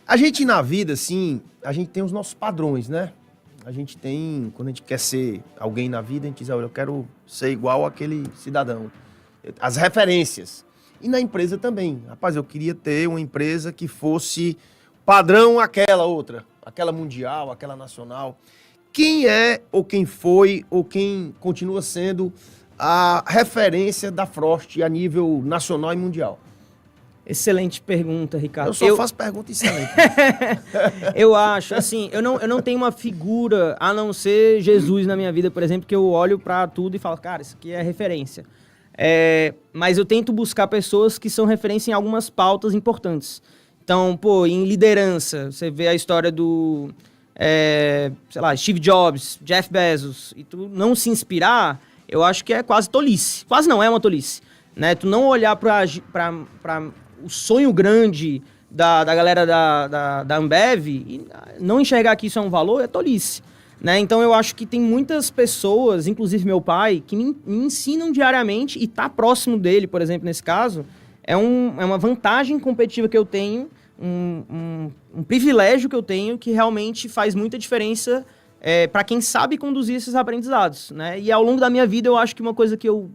A gente na vida, assim, a gente tem os nossos padrões, né? A gente tem, quando a gente quer ser alguém na vida, a gente diz, olha, eu quero ser igual àquele cidadão. As referências. E na empresa também. Rapaz, eu queria ter uma empresa que fosse padrão aquela outra, aquela mundial, aquela nacional. Quem é, ou quem foi, ou quem continua sendo a referência da Frost a nível nacional e mundial? Excelente pergunta, Ricardo. Eu só faço pergunta excelente. Eu acho, assim, eu não tenho uma figura, a não ser Jesus na minha vida, por exemplo, que eu olho pra tudo e falo, cara, isso aqui é referência. Mas eu tento buscar pessoas que são referência em algumas pautas importantes. Então, em liderança, você vê a história do, sei lá, Steve Jobs, Jeff Bezos, e tu não se inspirar, eu acho que é quase tolice. Quase não, é uma tolice. Né? Tu não olhar para o sonho grande da galera da Ambev e não enxergar que isso é um valor, é tolice. Né? Então, eu acho que tem muitas pessoas, inclusive meu pai, que me ensinam diariamente, e tá próximo dele, por exemplo, nesse caso, é uma vantagem competitiva que eu tenho, um privilégio que eu tenho que realmente faz muita diferença para quem sabe conduzir esses aprendizados, né? E ao longo da minha vida, eu acho que uma coisa que eu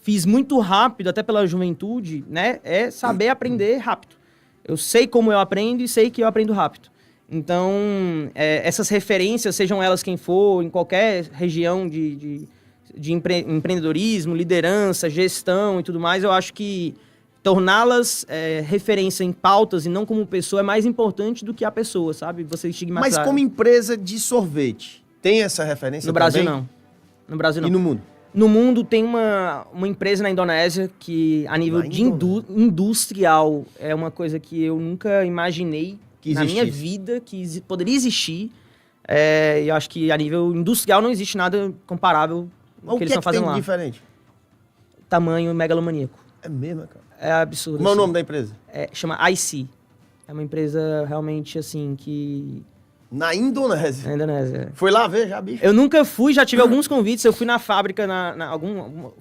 fiz muito rápido, até pela juventude, né, é saber aprender rápido. Eu sei como eu aprendo e sei que eu aprendo rápido. Então, essas referências, sejam elas quem for, em qualquer região de empreendedorismo, liderança, gestão e tudo mais, eu acho que torná-las referência em pautas e não como pessoa é mais importante do que a pessoa, sabe? Você estigmatizar. Mas como empresa de sorvete, tem essa referência no Brasil também? não. No Brasil não. E no mundo? No mundo tem uma empresa na Indonésia que, a nível de industrial, é uma coisa que eu nunca imaginei na minha vida que poderia existir. E eu acho que a nível industrial não existe nada comparável Mas ao que eles estão fazendo tem lá. de diferente? Tamanho megalomaníaco. É mesmo, cara? É absurdo. Como é o assim. nome da empresa? Chama IC. É uma empresa realmente, assim, que... Na Indonésia. Na Indonésia. Foi lá ver já, bicho? Eu nunca fui, já tive alguns convites. Eu fui na fábrica,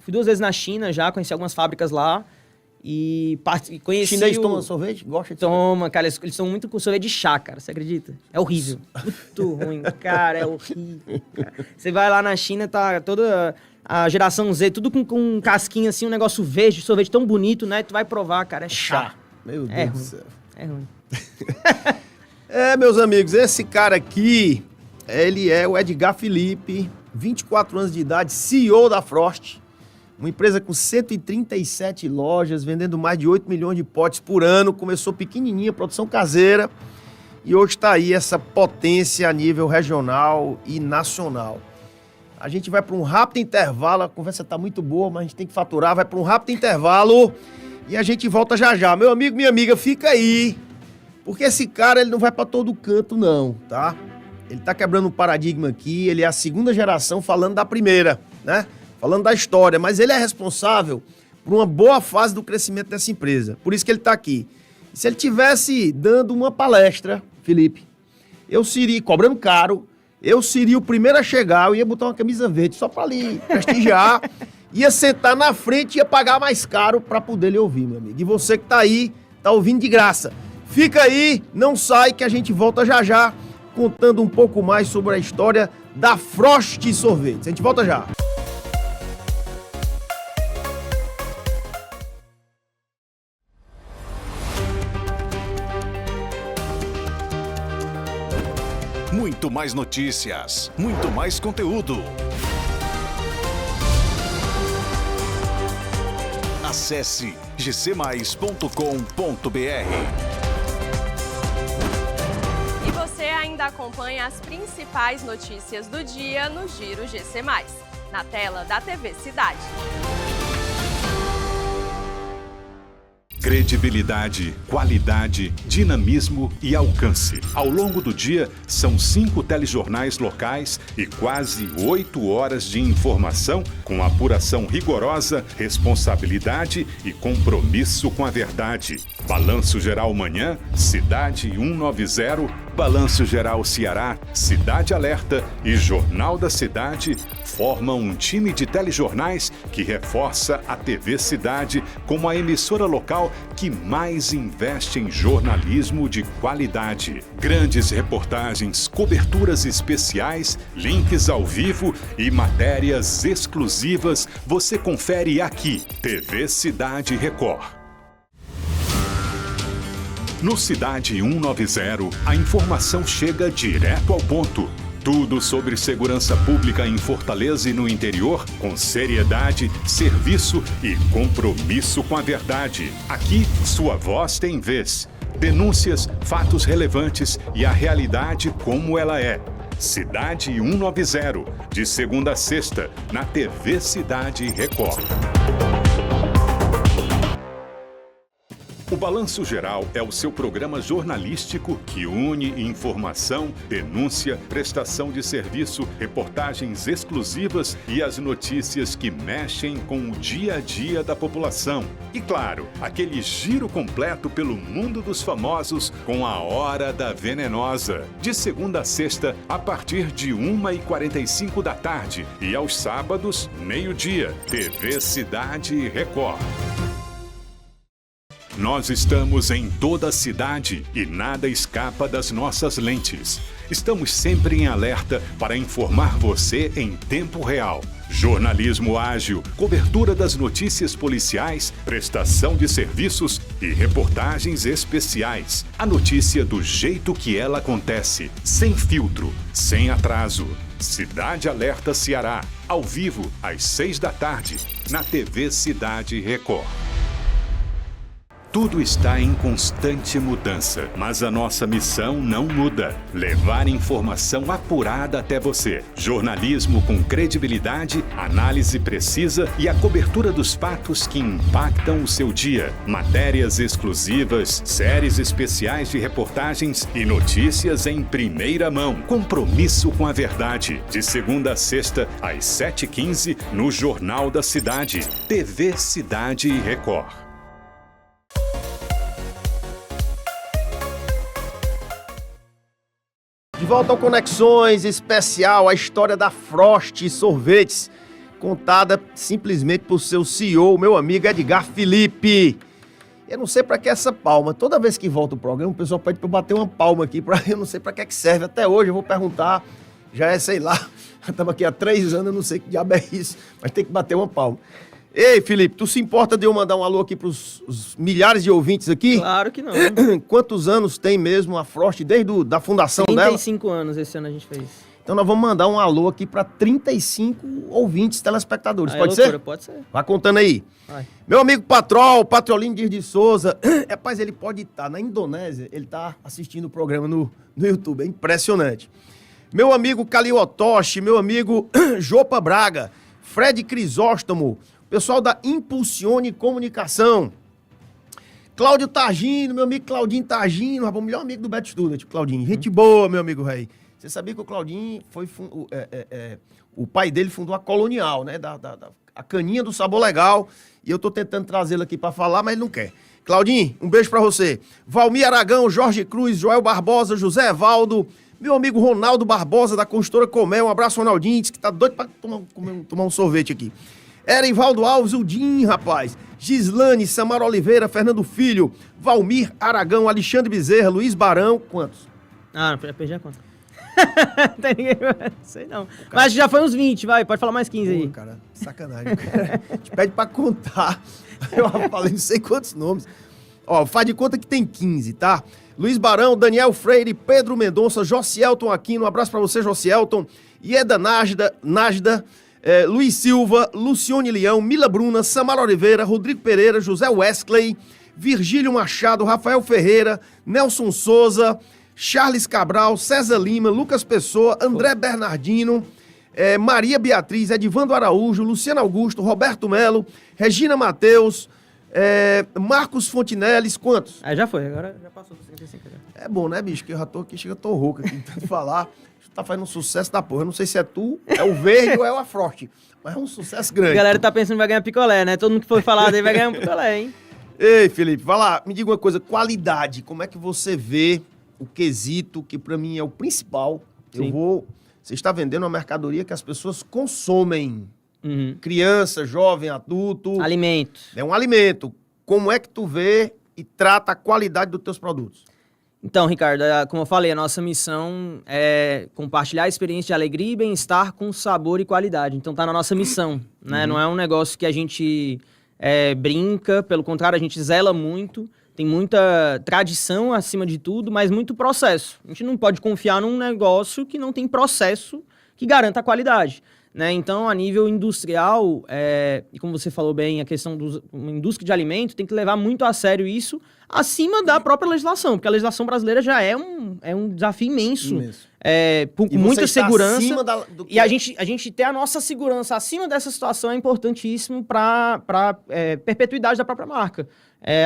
fui 2 vezes na China já, conheci algumas fábricas lá. E conheci Chinês toma sorvete? Gosta de Toma, cara, eles são muito com sorvete de chá, cara, você acredita? É horrível. Muito ruim, cara, é horrível. Cara. Você vai lá na China, tá toda a geração Z, tudo com casquinha assim, um negócio verde, sorvete tão bonito, né? Tu vai provar, cara, é chá. Meu Deus do céu. É ruim. Meus amigos, esse cara aqui, ele é o Edgar Felipe, 24 anos de idade, CEO da Frost. Uma empresa com 137 lojas, vendendo mais de 8 milhões de potes por ano. Começou pequenininha, produção caseira. E hoje está aí essa potência a nível regional e nacional. A gente vai para um rápido intervalo. A conversa está muito boa, mas a gente tem que faturar. Vai para um rápido intervalo e a gente volta já já. Meu amigo, minha amiga, fica aí. Porque esse cara, ele não vai para todo canto não, tá? Ele está quebrando um paradigma aqui. Ele é a segunda geração falando da primeira, né? Falando da história, mas ele é responsável por uma boa fase do crescimento dessa empresa. Por isso que ele está aqui. Se ele tivesse dando uma palestra, Felipe, eu seria, cobrando caro, eu seria o primeiro a chegar, eu ia botar uma camisa verde só para ali prestigiar, ia sentar na frente e ia pagar mais caro para poder lhe ouvir, meu amigo. E você que está aí, está ouvindo de graça. Fica aí, não sai que a gente volta já já, contando um pouco mais sobre a história da Frost Sorvetes. A gente volta já. Muito mais notícias, muito mais conteúdo. Acesse gcmais.com.br. E você ainda acompanha as principais notícias do dia no Giro GC+, na tela da TV Cidade. Credibilidade, qualidade, dinamismo e alcance. Ao longo do dia, são 5 telejornais locais e quase 8 horas de informação com apuração rigorosa, responsabilidade e compromisso com a verdade. Balanço Geral Manhã, Cidade 190, Balanço Geral Ceará, Cidade Alerta e Jornal da Cidade formam um time de telejornais que reforça a TV Cidade como a emissora local que mais investe em jornalismo de qualidade. Grandes reportagens, coberturas especiais, links ao vivo e matérias exclusivas você confere aqui. TV Cidade Record. No Cidade 190, a informação chega direto ao ponto. Tudo sobre segurança pública em Fortaleza e no interior, com seriedade, serviço e compromisso com a verdade. Aqui, sua voz tem vez. Denúncias, fatos relevantes e a realidade como ela é. Cidade 190, de segunda a sexta, na TV Cidade Record. O Balanço Geral é o seu programa jornalístico que une informação, denúncia, prestação de serviço, reportagens exclusivas e as notícias que mexem com o dia a dia da população. E claro, aquele giro completo pelo mundo dos famosos com a Hora da Venenosa. De segunda a sexta, a partir de 1h45 da tarde e aos sábados, meio-dia. TV Cidade Record. Nós estamos em toda a cidade e nada escapa das nossas lentes. Estamos sempre em alerta para informar você em tempo real. Jornalismo ágil, cobertura das notícias policiais, prestação de serviços e reportagens especiais. A notícia do jeito que ela acontece, sem filtro, sem atraso. Cidade Alerta Ceará, ao vivo às 6 da tarde, na TV Cidade Record. Tudo está em constante mudança, mas a nossa missão não muda. Levar informação apurada até você. Jornalismo com credibilidade, análise precisa e a cobertura dos fatos que impactam o seu dia. Matérias exclusivas, séries especiais de reportagens e notícias em primeira mão. Compromisso com a verdade. De segunda a sexta, às 7h15, no Jornal da Cidade. TV Cidade e Record. De volta ao Conexões especial, a história da Frost Sorvetes, contada simplesmente por seu CEO, meu amigo Edgar Felipe. Eu não sei pra que essa palma. Toda vez que volta o programa, o pessoal pede pra eu bater uma palma aqui. Eu não sei pra que serve. Até hoje eu vou perguntar. Já é, sei lá, estamos aqui há 3 anos, eu não sei que diabo é isso. Mas tem que bater uma palma. Ei, Felipe, tu se importa de eu mandar um alô aqui pros os milhares de ouvintes aqui? Claro que não. Quantos anos tem mesmo a Frost, desde da fundação dela? 35 anos esse ano a gente fez. Então nós vamos mandar um alô aqui para 35 ouvintes telespectadores. Ah, Pode loucura, ser? Pode ser. Vai contando aí. Vai. Meu amigo Patrolino Dias de Souza. Rapaz, ele pode estar na Indonésia, ele está assistindo o programa no YouTube. É impressionante. Meu amigo Calil Otoshi, meu amigo Jopa Braga, Fred Crisóstomo, pessoal da Impulsione Comunicação. Cláudio Targino, meu amigo Claudinho Targino, rapaz, o melhor amigo do Beto Student, Claudinho. Gente boa, meu amigo rei. Você sabia que o Claudinho foi... o pai dele fundou a Colonial, né? A caninha do sabor legal. E eu tô tentando trazê-lo aqui para falar, mas ele não quer. Claudinho, um beijo para você. Valmir Aragão, Jorge Cruz, Joel Barbosa, José Evaldo, meu amigo Ronaldo Barbosa, da Construtora Comé. Um abraço, Ronaldinho, que tá doido para tomar um sorvete aqui. Erivaldo Alves, o Din, rapaz. Gislane, Samara Oliveira, Fernando Filho, Valmir Aragão, Alexandre Bezerra, Luiz Barão. Quantos? Ah, não, perdi a conta. Não tem ninguém, sei não. Mas já foi uns 20, vai, pode falar mais 15 aí. Pô, cara, sacanagem. A gente pede pra contar. Eu falei não sei quantos nomes. Ó, faz de conta que tem 15, tá? Luiz Barão, Daniel Freire, Pedro Mendonça, Jocielton Aquino, um abraço pra você, Jocielton. Ieda Nájda, Luiz Silva, Lucione Leão, Mila Bruna, Samara Oliveira, Rodrigo Pereira, José Wesley, Virgílio Machado, Rafael Ferreira, Nelson Souza, Charles Cabral, César Lima, Lucas Pessoa, André Bernardino, Maria Beatriz, Edivando Araújo, Luciano Augusto, Roberto Melo, Regina Mateus, Marcos Fontinelles, quantos? Já foi, agora já passou dos 35. Já. É bom, né, bicho? Que eu já tô aqui, chega, tô rouco aqui, tanto falar. Tá fazendo um sucesso da porra. Eu não sei se é tu, é o verde ou é o Afrost. Mas é um sucesso grande. A galera tá pensando que vai ganhar picolé, né? Todo mundo que foi falado aí vai ganhar um picolé, hein? Ei, Felipe, vai lá, me diga uma coisa. Qualidade, como é que você vê o quesito, que pra mim é o principal? Sim. Você está vendendo uma mercadoria que as pessoas consomem. Uhum. Criança, jovem, adulto. Alimento. É um alimento. Como é que tu vê e trata a qualidade dos teus produtos? Então, Ricardo, como eu falei, a nossa missão é compartilhar a experiência de alegria e bem-estar com sabor e qualidade. Então, tá na nossa missão, né? Não é um negócio que a gente brinca, pelo contrário, a gente zela muito, tem muita tradição acima de tudo, mas muito processo. A gente não pode confiar num negócio que não tem processo que garanta a qualidade, né? Então, a nível industrial, e como você falou bem, a questão da indústria de alimento tem que levar muito a sério isso, acima da própria legislação, porque a legislação brasileira já é um desafio imenso. Com muita segurança. E a gente ter a nossa segurança acima dessa situação é importantíssimo para perpetuidade da própria marca.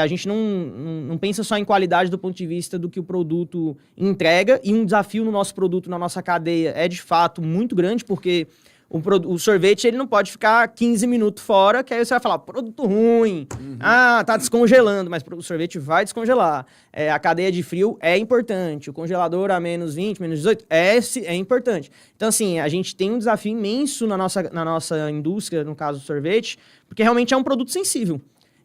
A gente não pensa só em qualidade do ponto de vista do que o produto entrega, e um desafio no nosso produto, na nossa cadeia, é de fato muito grande, porque o sorvete ele não pode ficar 15 minutos fora, que aí você vai falar, produto ruim, tá descongelando, mas o sorvete vai descongelar. A cadeia de frio é importante, o congelador a menos 20, menos 18 é importante. Então, assim, a gente tem um desafio imenso na nossa indústria, no caso do sorvete, porque realmente é um produto sensível.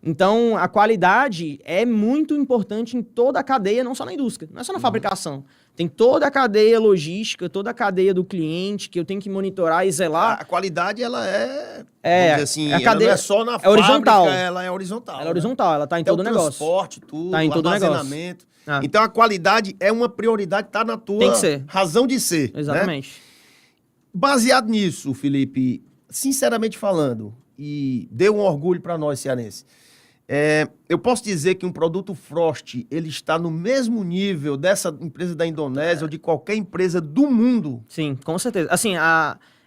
Então, a qualidade é muito importante em toda a cadeia, não só na indústria, não é só na fabricação. Tem toda a cadeia logística, toda a cadeia do cliente, que eu tenho que monitorar e zelar. A qualidade, ela vamos dizer assim, a cadeia ela não é só na fábrica, horizontal. Ela é horizontal. Ela é horizontal, ela tá em todo o negócio. Transporte, tudo, tá em todo armazenamento. Negócio. Então, a qualidade é uma prioridade, tá na tua razão de ser. Exatamente. Né? Baseado nisso, Felipe, sinceramente falando, e deu um orgulho para nós, cearense, Eu posso dizer que um produto Frost, ele está no mesmo nível dessa empresa da Indonésia ou de qualquer empresa do mundo? Sim, com certeza. Assim,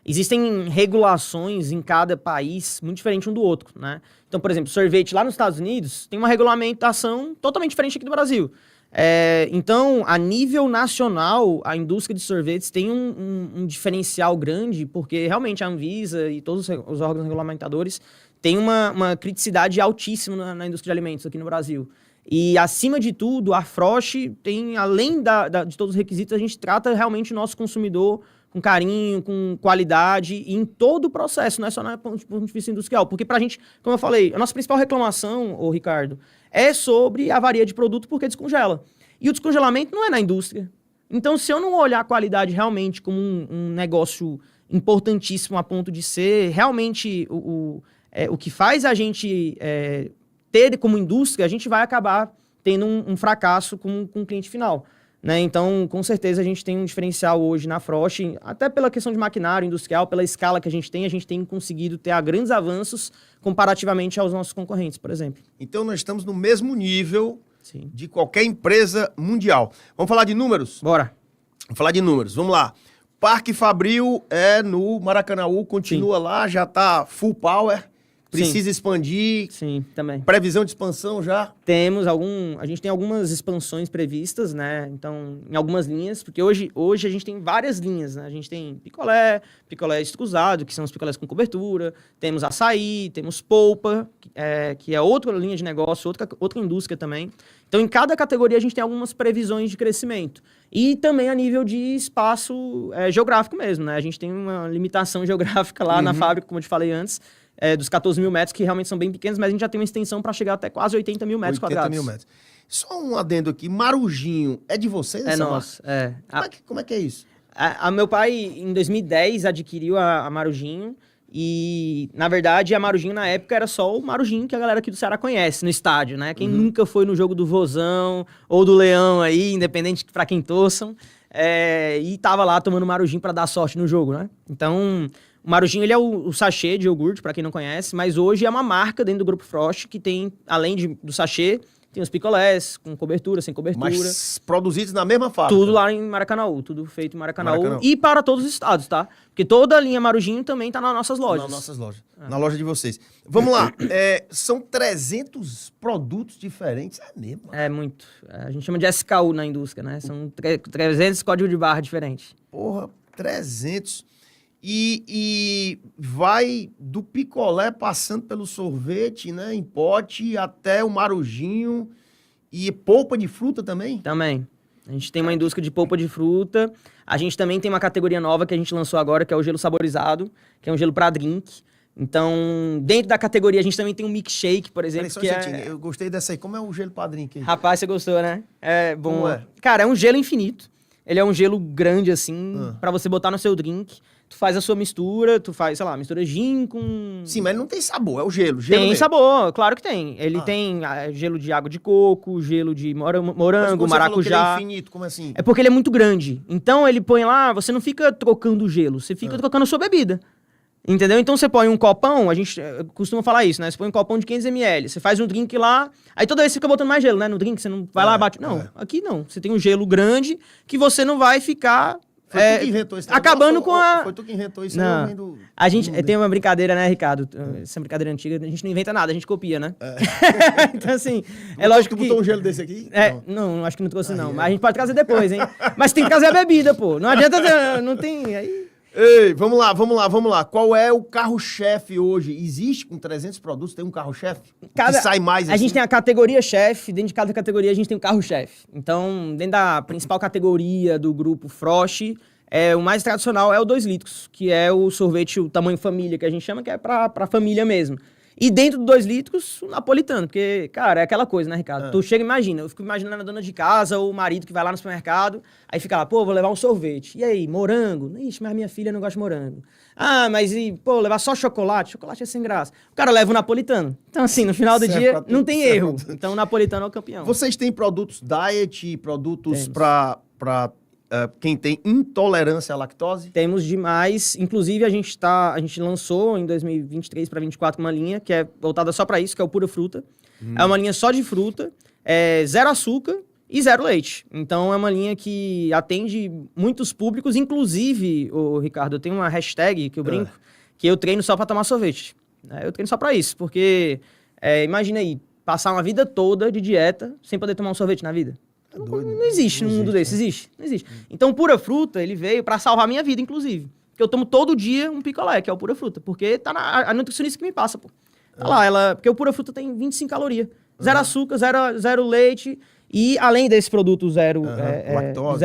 existem regulações em cada país muito diferente um do outro, né? Então, por exemplo, sorvete lá nos Estados Unidos tem uma regulamentação totalmente diferente aqui do Brasil. Então, a nível nacional, a indústria de sorvetes tem um diferencial grande, porque realmente a Anvisa e todos os órgãos regulamentadores têm uma criticidade altíssima na indústria de alimentos aqui no Brasil. E, acima de tudo, a Frost tem, além de todos os requisitos, a gente trata realmente o nosso consumidor com carinho, com qualidade, e em todo o processo, não é só do ponto de vista industrial. Porque pra gente, como eu falei, a nossa principal reclamação, ô Ricardo, é sobre a avaria de produto porque descongela. E o descongelamento não é na indústria. Então, se eu não olhar a qualidade realmente como um negócio importantíssimo a ponto de ser realmente o que faz a gente ter como indústria, a gente vai acabar tendo um fracasso com o cliente final. Né? Então, com certeza, a gente tem um diferencial hoje na Frost, até pela questão de maquinário industrial, pela escala que a gente tem conseguido ter grandes avanços comparativamente aos nossos concorrentes, por exemplo. Então, nós estamos no mesmo nível Sim. de qualquer empresa mundial. Vamos falar de números? Bora. Vamos falar de números, vamos lá. Parque Fabril no Maracanãú, continua lá, já está full power. Precisa expandir. Sim, também. Previsão de expansão já? A gente tem algumas expansões previstas, né? Então, em algumas linhas, porque hoje a gente tem várias linhas, né? A gente tem picolé extrusado, que são os picolés com cobertura, temos açaí, temos polpa, que é outra linha de negócio, outra indústria também. Então, em cada categoria a gente tem algumas previsões de crescimento. E também a nível de espaço geográfico mesmo, né? A gente tem uma limitação geográfica lá na fábrica, como eu te falei antes, dos 14 mil metros, que realmente são bem pequenos, mas a gente já tem uma extensão para chegar até quase 80 mil metros quadrados. 80 mil metros. Só um adendo aqui, Marujinho, é de vocês essa nosso, marca? Como é que é isso? Meu pai, em 2010, adquiriu a Marujinho, e, na verdade, a Marujinho, na época, era só o Marujinho que a galera aqui do Ceará conhece, no estádio, né? Quem nunca foi no jogo do Vozão ou do Leão aí, independente para quem torçam, e tava lá tomando Marujinho para dar sorte no jogo, né? Então, o Marujinho, ele é o sachê de iogurte, para quem não conhece, mas hoje é uma marca dentro do Grupo Frost que tem, além do sachê, tem os picolés, com cobertura, sem cobertura. Mas produzidos na mesma fábrica? Tudo lá em Maracanãú, tudo feito em Maracanãú. E para todos os estados, tá? Porque toda a linha Marujinho também tá nas nossas lojas. Nas nossas lojas. Na loja de vocês. Vamos lá. São 300 produtos diferentes. É mesmo? É muito. A gente chama de SKU na indústria, né? São 300 códigos de barra diferentes. Porra, 300. E vai do picolé passando pelo sorvete, né, em pote, até o marujinho e polpa de fruta também? Também. A gente tem uma indústria de polpa de fruta. A gente também tem uma categoria nova que a gente lançou agora, que é o gelo saborizado, que é um gelo para drink. Então, dentro da categoria, a gente também tem um milkshake, por exemplo, que Eu gostei dessa aí. Como é o gelo para drink aí? Rapaz, você gostou, né? É bom. Como é? Cara, é um gelo infinito. Ele é um gelo grande, assim, pra você botar no seu drink. Tu faz a sua mistura, tu faz, sei lá, mistura gin com... Sim, mas ele não tem sabor, é o gelo. Tem mesmo. sabor, claro que tem. Ele tem gelo de água de coco, gelo de morango, maracujá. Falou que ele é infinito, como assim? É porque ele é muito grande. Então ele põe lá, você não fica trocando o gelo, você fica trocando a sua bebida. Entendeu? Então você põe um copão, a gente costuma falar isso, né? Você põe um copão de 500 ml, você faz um drink lá, aí toda vez você fica botando mais gelo, né? No drink, você não vai lá e bate. Não, aqui não. Você tem um gelo grande que você não vai ficar... Foi tu que inventou esse acabando com a... Foi tu que inventou isso? Não. A gente tem uma brincadeira, né, Ricardo? Essa brincadeira antiga, a gente não inventa nada, a gente copia, né? Então, assim, é lógico que... Tu botou um gelo desse aqui? Não, acho que não trouxe, não. Mas a gente pode trazer depois, hein? Mas tem que trazer a bebida, pô. Não adianta, não tem... Aí... Ei, vamos lá. Qual é o carro-chefe hoje? Existe com 300 produtos, tem um carro-chefe? Que sai mais assim? A gente tem a categoria chefe, dentro de cada categoria a gente tem um carro-chefe. Então, dentro da principal categoria do grupo Frost, o mais tradicional é o 2 litros, que é o sorvete, o tamanho família, que a gente chama, que é pra família mesmo. E dentro do 2 litros, o napolitano, porque, cara, é aquela coisa, né, Ricardo? Tu chega e imagina, eu fico imaginando a dona de casa ou o marido que vai lá no supermercado, aí fica lá, pô, vou levar um sorvete. E aí, morango? Ixi, mas minha filha não gosta de morango. Ah, mas levar só chocolate? Chocolate é sem graça. O cara leva o napolitano. Então, assim, no final do dia, não tem erro. Então, o napolitano é o campeão. Vocês têm produtos diet, produtos pra quem tem intolerância à lactose? Temos demais. Inclusive, a gente lançou em 2023 para 2024 uma linha que é voltada só para isso, que é o Pura Fruta. É uma linha só de fruta, zero açúcar e zero leite. Então, é uma linha que atende muitos públicos. Inclusive, Ricardo, eu tenho uma hashtag que eu brinco, que eu treino só para tomar sorvete. Eu treino só para isso, porque imagina aí, passar uma vida toda de dieta sem poder tomar um sorvete na vida. Não existe num mundo desse, existe? Não existe. Então, o Pura Fruta, ele veio pra salvar a minha vida, inclusive. Porque eu tomo todo dia um picolé, que é o Pura Fruta. Porque tá a nutricionista que me passa, pô. Tá lá, porque o Pura Fruta tem 25 calorias. Zero açúcar, zero leite. E além desse produto zero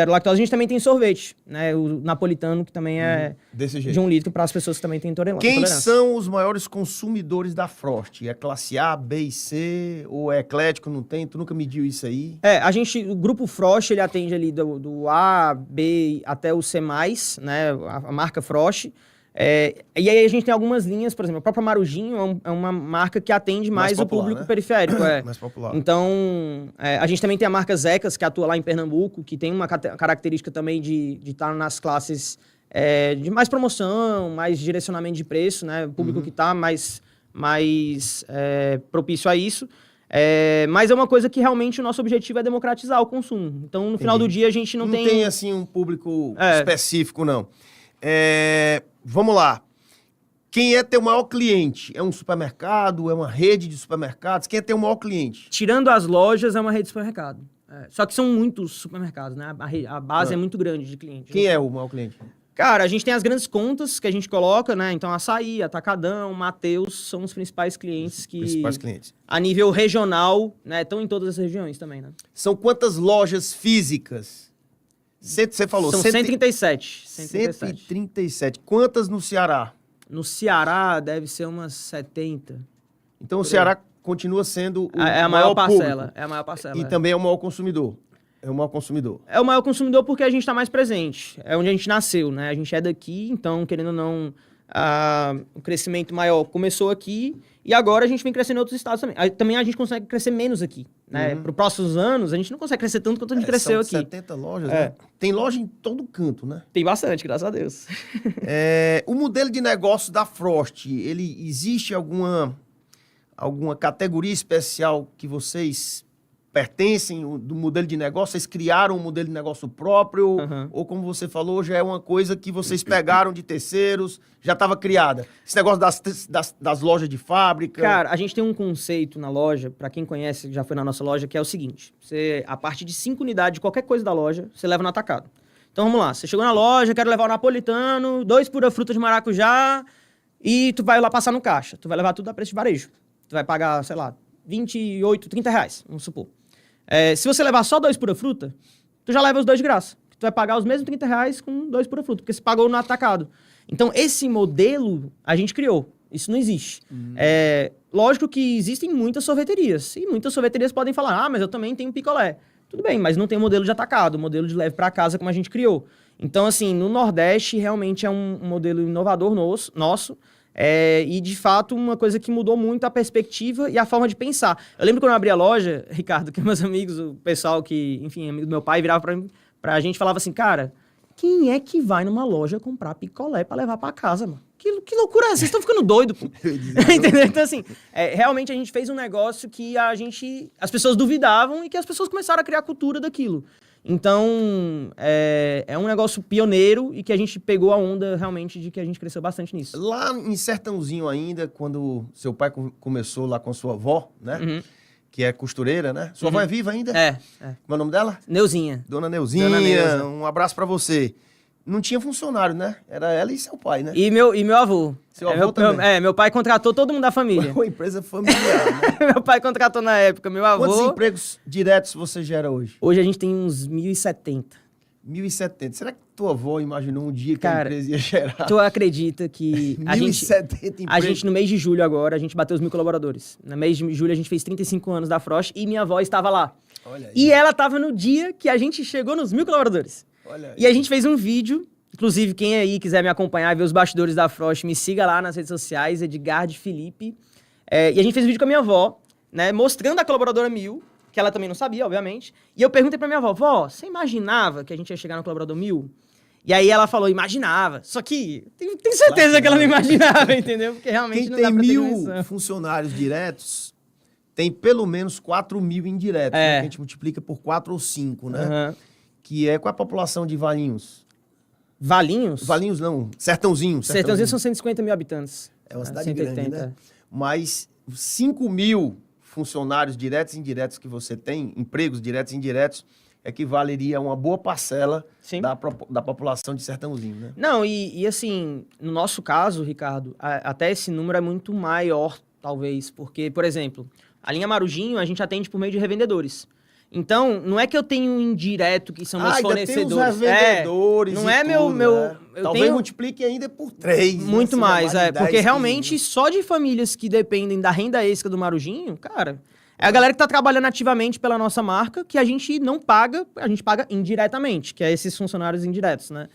lactose, a gente também tem sorvete, né? O napolitano, que também é desse jeito. De 1 litro para as pessoas que também têm intolerância. Quem são os maiores consumidores da Frost? É classe A, B e C? Ou é eclético, não tem? Tu nunca mediu isso aí? O grupo Frost, ele atende ali do A, B até o C+, né? A marca Frost. E aí a gente tem algumas linhas, por exemplo, a própria Marujinho é uma marca que atende mais popular, o público, né? Periférico. Mais popular. Então, a gente também tem a marca Zecas, que atua lá em Pernambuco, que tem uma característica também de estar nas classes de mais promoção, mais direcionamento de preço, né? O público que está mais propício a isso. Mas é uma coisa que realmente o nosso objetivo é democratizar o consumo. Então, no final do dia, a gente não tem... Não tem, assim, um público específico, não. Vamos lá. Quem é teu maior cliente? É um supermercado? É uma rede de supermercados? Quem é teu maior cliente? Tirando as lojas, é uma rede de supermercado. Só que são muitos supermercados, né? A base é muito grande de clientes. Quem é o maior cliente? Cara, a gente tem as grandes contas que a gente coloca, né? Então, Açaí, Atacadão, Mateus são os principais clientes que... Principais clientes. A nível regional, né? Estão em todas as regiões também, né? São quantas lojas físicas? Você falou... São 137. 137. Quantas no Ceará? No Ceará deve ser umas 70. Então o Ceará continua sendo a maior parcela. É a maior parcela. E também é o maior consumidor. É o maior consumidor. É o maior consumidor porque a gente está mais presente. É onde a gente nasceu, né? A gente é daqui, então, querendo ou não, o crescimento maior começou aqui e agora a gente vem crescendo em outros estados também. Também a gente consegue crescer menos aqui, né? Para os próximos anos, a gente não consegue crescer tanto quanto a gente cresceu aqui. 70 lojas, né? Tem loja em todo canto, né? Tem bastante, graças a Deus. O modelo de negócio da Frost, ele existe alguma categoria especial que vocês pertencem do modelo de negócio? Vocês criaram um modelo de negócio próprio? Ou, como você falou, já é uma coisa que vocês pegaram de terceiros, já estava criada? Esse negócio das lojas de fábrica? Cara, a gente tem um conceito na loja, para quem conhece, já foi na nossa loja, que é o seguinte. A partir de 5 unidades de qualquer coisa da loja, você leva no atacado. Então, vamos lá. Você chegou na loja, quero levar o napolitano, 2 pura fruta de maracujá, e tu vai lá passar no caixa. Tu vai levar tudo a preço de varejo. Tu vai pagar, sei lá, 28, 30 reais, vamos supor. Se você levar só 2 pura fruta, tu já leva os 2 de graça. Tu vai pagar os mesmos 30 reais com 2 pura fruta, porque você pagou no atacado. Então, esse modelo a gente criou. Isso não existe. Lógico que existem muitas sorveterias. E muitas sorveterias podem falar, mas eu também tenho picolé. Tudo bem, mas não tem modelo de atacado, modelo de leve para casa como a gente criou. Então, assim, no Nordeste, realmente é um modelo inovador nosso. E, de fato, uma coisa que mudou muito a perspectiva e a forma de pensar. Eu lembro quando eu abri a loja, Ricardo, que meus amigos, o pessoal que, enfim, amigo do meu pai, virava pra gente e falava assim, cara, quem é que vai numa loja comprar picolé pra levar pra casa, mano? Que loucura é essa? Vocês estão ficando doidos, pô. Entendeu? Então, assim, realmente a gente fez um negócio que as pessoas duvidavam e que as pessoas começaram a criar a cultura daquilo. Então, é um negócio pioneiro e que a gente pegou a onda realmente de que a gente cresceu bastante nisso. Lá em Sertãozinho ainda, quando seu pai começou lá com sua avó, né? Que é costureira, né? Sua avó é viva ainda? É. Como é o nome dela? Neuzinha. Dona Neuzinha. Um abraço pra você. Não tinha funcionário, né? Era ela e seu pai, né? E meu avô. Seu avô também? Meu pai contratou todo mundo da família. Uma empresa familiar, né? Meu pai contratou na época, meu avô... Quantos empregos diretos você gera hoje? Hoje a gente tem uns 1.070. 1.070. Será que tua avó imaginou um dia que a empresa ia gerar? Tu acredita que 1.070 empregos? A gente, no mês de julho agora, a gente bateu os 1.000 colaboradores. No mês de julho a gente fez 35 anos da Frost e minha avó estava lá. Olha aí. E ela estava no dia que a gente chegou nos 1.000 colaboradores. Olha aí. E a gente fez um vídeo, inclusive quem aí quiser me acompanhar e ver os bastidores da Frost, me siga lá nas redes sociais, Edgar de Felipe. E a gente fez um vídeo com a minha avó, né, mostrando a colaboradora 1000 que ela também não sabia, obviamente. E eu perguntei pra minha avó, vó, você imaginava que a gente ia chegar no Colaborador 1000? E aí ela falou, imaginava. Só que tenho certeza que ela não imaginava, entendeu? Porque realmente Quem não tem dá pra ter 1.000 dimensão. funcionários diretos, tem pelo menos 4.000 indiretos, né? Que a gente multiplica por 4 ou 5, né? Aham. Que é com a população de Valinhos. Valinhos? Valinhos não, Sertãozinho. Sertãozinho são 150 mil habitantes. É uma cidade 180, grande, né? Mas 5.000 funcionários diretos e indiretos que você tem, empregos diretos e indiretos, equivaleria a uma boa parcela Sim. da população de Sertãozinho, né? Não, e assim, no nosso caso, Ricardo, até esse número é muito maior, talvez, porque, por exemplo, a linha Marujinho a gente atende por meio de revendedores. Então, não é que eu tenho um indireto que são meus ainda fornecedores. tem os revendedores não e é tudo, meu né? eu Talvez tenho multiplique ainda por 3. muito mais, de 10, porque 15 realmente mil. só de famílias que dependem da renda extra do Marujinho, cara, é a galera que tá trabalhando ativamente pela nossa marca, que a gente não paga, a gente paga indiretamente, que é esses funcionários indiretos, né?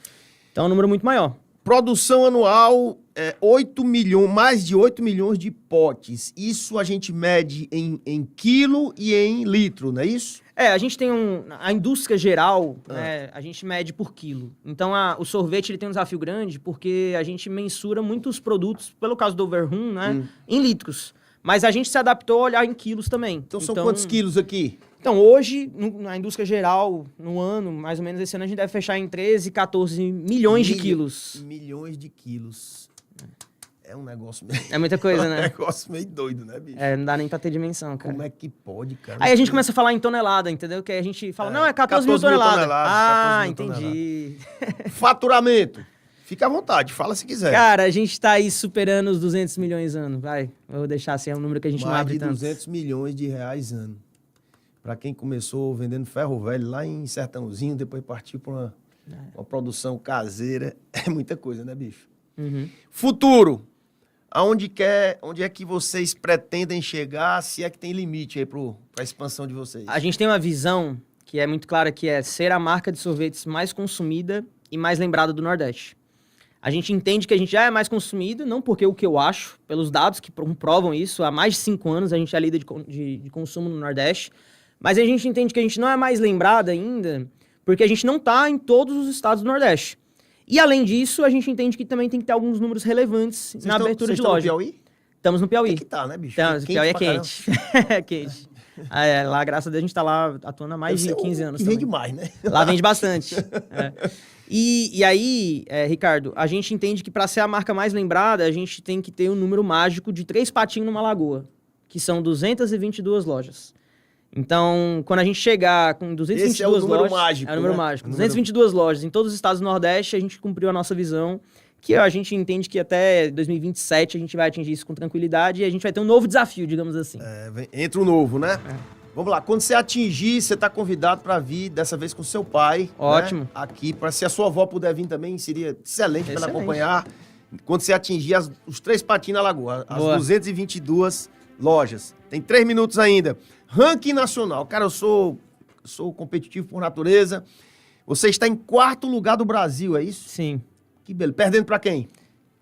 Então é um número muito maior. Produção anual, 8 milhões, mais de 8 milhões de potes. Isso a gente mede em quilo e em litro, não é isso? A gente tem a indústria geral, né, a gente mede por quilo. Então, o sorvete ele tem um desafio grande porque a gente mensura muitos produtos, pelo caso do Overroom, né, em litros. Mas a gente se adaptou a olhar em quilos também. Então são quantos quilos aqui? Então, hoje, na indústria geral, no ano, mais ou menos esse ano, a gente deve fechar em 13, 14 milhões de quilos. Milhões de quilos. É um negócio meio... É muita coisa, É um né? negócio meio doido, né, bicho? Não dá nem pra ter dimensão, cara. Como é que pode, cara? Aí a gente começa a falar em tonelada, entendeu? Que aí a gente fala, não, é 14 mil 14 mil toneladas. toneladas, 14 mil Entendi. Faturamento. Fica à vontade, fala se quiser. Cara, a gente tá aí superando os 200 milhões ano, vai. Eu vou deixar assim, é um número que a gente não Mais abre de tanto. 200 milhões de reais ano. Pra quem começou vendendo ferro velho lá em Sertãozinho, depois partiu pra uma produção caseira, é muita coisa, né, bicho? Uhum. Futuro. Onde é que vocês pretendem chegar, se é que tem limite aí pra expansão de vocês? A gente tem uma visão que é muito clara, que é ser a marca de sorvetes mais consumida e mais lembrada do Nordeste. A gente entende que a gente já é mais consumida, não porque o que eu acho, pelos dados que comprovam isso, há mais de 5 anos a gente é líder de consumo no Nordeste, mas a gente entende que a gente não é mais lembrada ainda, porque a gente não está em todos os estados do Nordeste. E além disso, a gente entende que também tem que ter alguns números relevantes na abertura de loja. Vocês estão no Piauí? Estamos no Piauí. Tem que tá, né, bicho? Então, o Piauí é pra caramba. quente. É quente. Lá, graças a Deus, a gente tá lá atuando há mais Deve de ser 15 o anos que também. vende mais, né? Lá vende bastante. E aí, Ricardo, a gente entende que para ser a marca mais lembrada, a gente tem que ter um número mágico de 3 patinhos numa lagoa, que são 222 lojas. Então, quando a gente chegar com 222 Esse é o número lojas... mágico, É o número né? mágico. O número- 222 lojas em todos os estados do Nordeste, a gente cumpriu a nossa visão, que a gente entende que até 2027 a gente vai atingir isso com tranquilidade e a gente vai ter um novo desafio, digamos assim. Entra o novo, né? Vamos lá, quando você atingir, você tá convidado para vir, dessa vez com seu pai. Ótimo. Né? Aqui, para se a sua avó puder vir também, seria excelente para ela Excelente. acompanhar. Quando você atingir os 3 patinhos na lagoa, as Boa. 222 lojas. Tem 3 minutos ainda. Ranking nacional. Cara, eu sou competitivo por natureza. Você está em 4º lugar do Brasil, é isso? Sim. Que beleza. Perdendo para quem?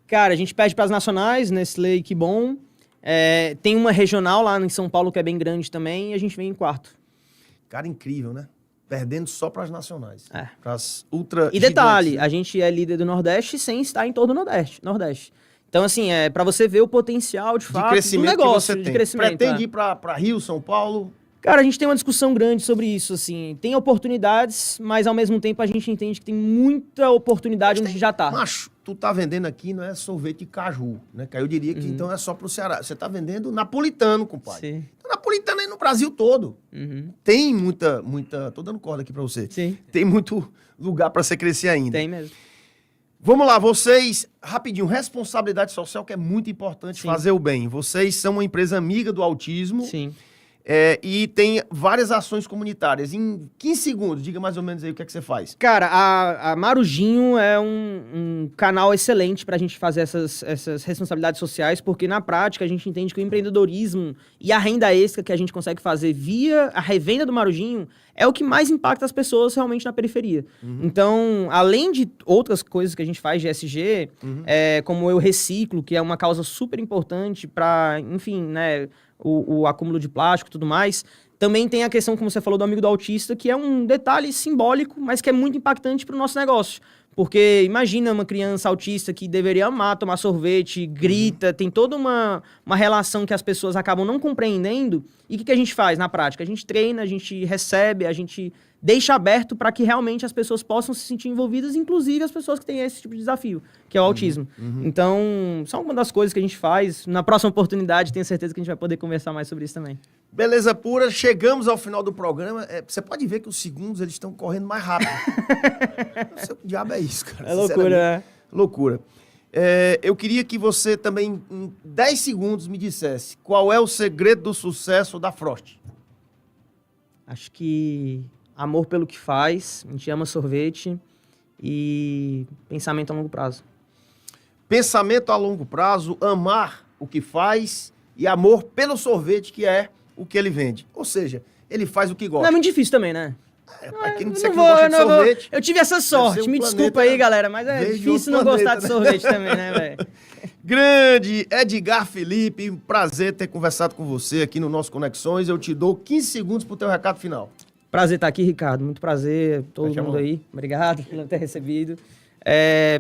Cara, a gente pede para as nacionais, Nestlé e Que Bom. Tem uma regional lá em São Paulo que é bem grande também e a gente vem em 4º. Cara, incrível, né? Perdendo só para as nacionais. É. Para as ultra E detalhe, gigantes, né? a gente é líder do Nordeste sem estar em todo o Nordeste. Então, assim, para você ver o potencial, de fato, crescimento do negócio, que você de tem. crescimento. Pretende ir para Rio, São Paulo? Cara, a gente tem uma discussão grande sobre isso, assim. Tem oportunidades, mas ao mesmo tempo a gente entende que tem muita oportunidade onde a gente já tá. Macho, tu tá vendendo aqui não é sorvete de caju, né? Que aí eu diria que então é só pro Ceará. Você tá vendendo napolitano, compadre. Sim. Então, napolitano aí no Brasil todo. Uhum. Tem muita... Tô dando corda aqui pra você. Sim, Tem muito lugar pra você crescer ainda. tem mesmo. Vamos lá, vocês... Rapidinho, responsabilidade social, que é muito importante Sim. fazer o bem. Vocês são uma empresa amiga do autismo. Sim. E tem várias ações comunitárias. Em 15 segundos, diga mais ou menos aí o que é que você faz. Cara, a Marujinho é um canal excelente pra gente fazer essas responsabilidades sociais, porque na prática a gente entende que o empreendedorismo e a renda extra que a gente consegue fazer via a revenda do Marujinho é o que mais impacta as pessoas realmente na periferia. Então, além de outras coisas que a gente faz de ESG, como Eu Reciclo, que é uma causa super importante para, enfim, né, o acúmulo de plástico e tudo mais. Também tem a questão, como você falou, do amigo do autista, que é um detalhe simbólico, mas que é muito impactante para o nosso negócio. Porque imagina uma criança autista que deveria amar tomar sorvete, grita, tem toda uma relação que as pessoas acabam não compreendendo. E o que a gente faz na prática? A gente treina, a gente recebe, a gente deixa aberto para que realmente as pessoas possam se sentir envolvidas, inclusive as pessoas que têm esse tipo de desafio, que é o autismo. Então, são uma das coisas que a gente faz. Na próxima oportunidade, tenho certeza que a gente vai poder conversar mais sobre isso também. Beleza pura, chegamos ao final do programa. Você pode ver que os segundos eles estão correndo mais rápido. Não sei o que diabo é isso, cara. É loucura, né? Loucura. Eu queria que você também, em 10 segundos, me dissesse qual é o segredo do sucesso da Frost. Acho que amor pelo que faz, a gente ama sorvete e pensamento a longo prazo. Pensamento a longo prazo, amar o que faz e amor pelo sorvete, que é o que ele vende. Ou seja, ele faz o que gosta. Não é muito difícil também, né? Pra quem não disser que não gosta de sorvete... Eu tive essa sorte, me desculpa aí, galera, mas é difícil não gostar de sorvete também, né, velho? Grande Edgar Felipe, um prazer ter conversado com você aqui no nosso Conexões. Eu te dou 15 segundos pro teu recado final. Prazer estar aqui, Ricardo. Muito prazer, todo mundo aí. Obrigado por ter recebido.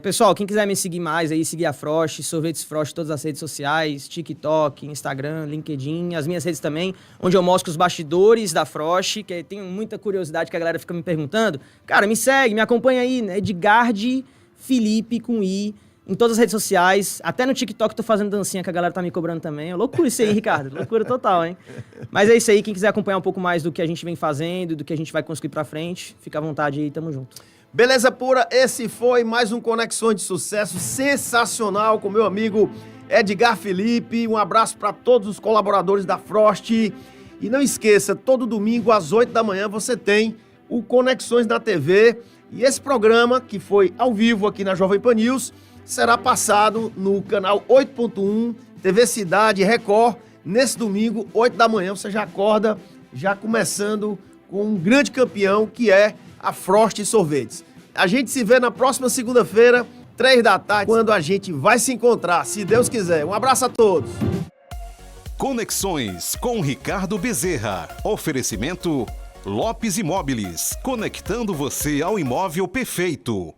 Pessoal, quem quiser me seguir mais aí, seguir a Frost, Sorvetes Frost, todas as redes sociais, TikTok, Instagram, LinkedIn, as minhas redes também, onde eu mostro os bastidores da Frost, que tenho muita curiosidade que a galera fica me perguntando. Cara, me segue, me acompanha aí, né? Edgard Felipe com I, em todas as redes sociais, até no TikTok tô fazendo dancinha que a galera tá me cobrando também. É loucura isso aí, Ricardo, loucura total, hein? Mas é isso aí, quem quiser acompanhar um pouco mais do que a gente vem fazendo, do que a gente vai construir pra frente, fica à vontade aí, tamo junto. Beleza pura, esse foi mais um Conexões de Sucesso sensacional com meu amigo Edgar Felipe. Um abraço para todos os colaboradores da Frost. E não esqueça, todo domingo às 8 da manhã você tem o Conexões na TV. E esse programa, que foi ao vivo aqui na Jovem Pan News, será passado no canal 8.1, TV Cidade Record. Nesse domingo, 8 da manhã, você já acorda, já começando com um grande campeão que é a Frost Sorvetes. A gente se vê na próxima segunda-feira, 3 da tarde, quando a gente vai se encontrar, se Deus quiser. Um abraço a todos. Conexões com Ricardo Bezerra. Oferecimento Lopes Imóveis, conectando você ao imóvel perfeito.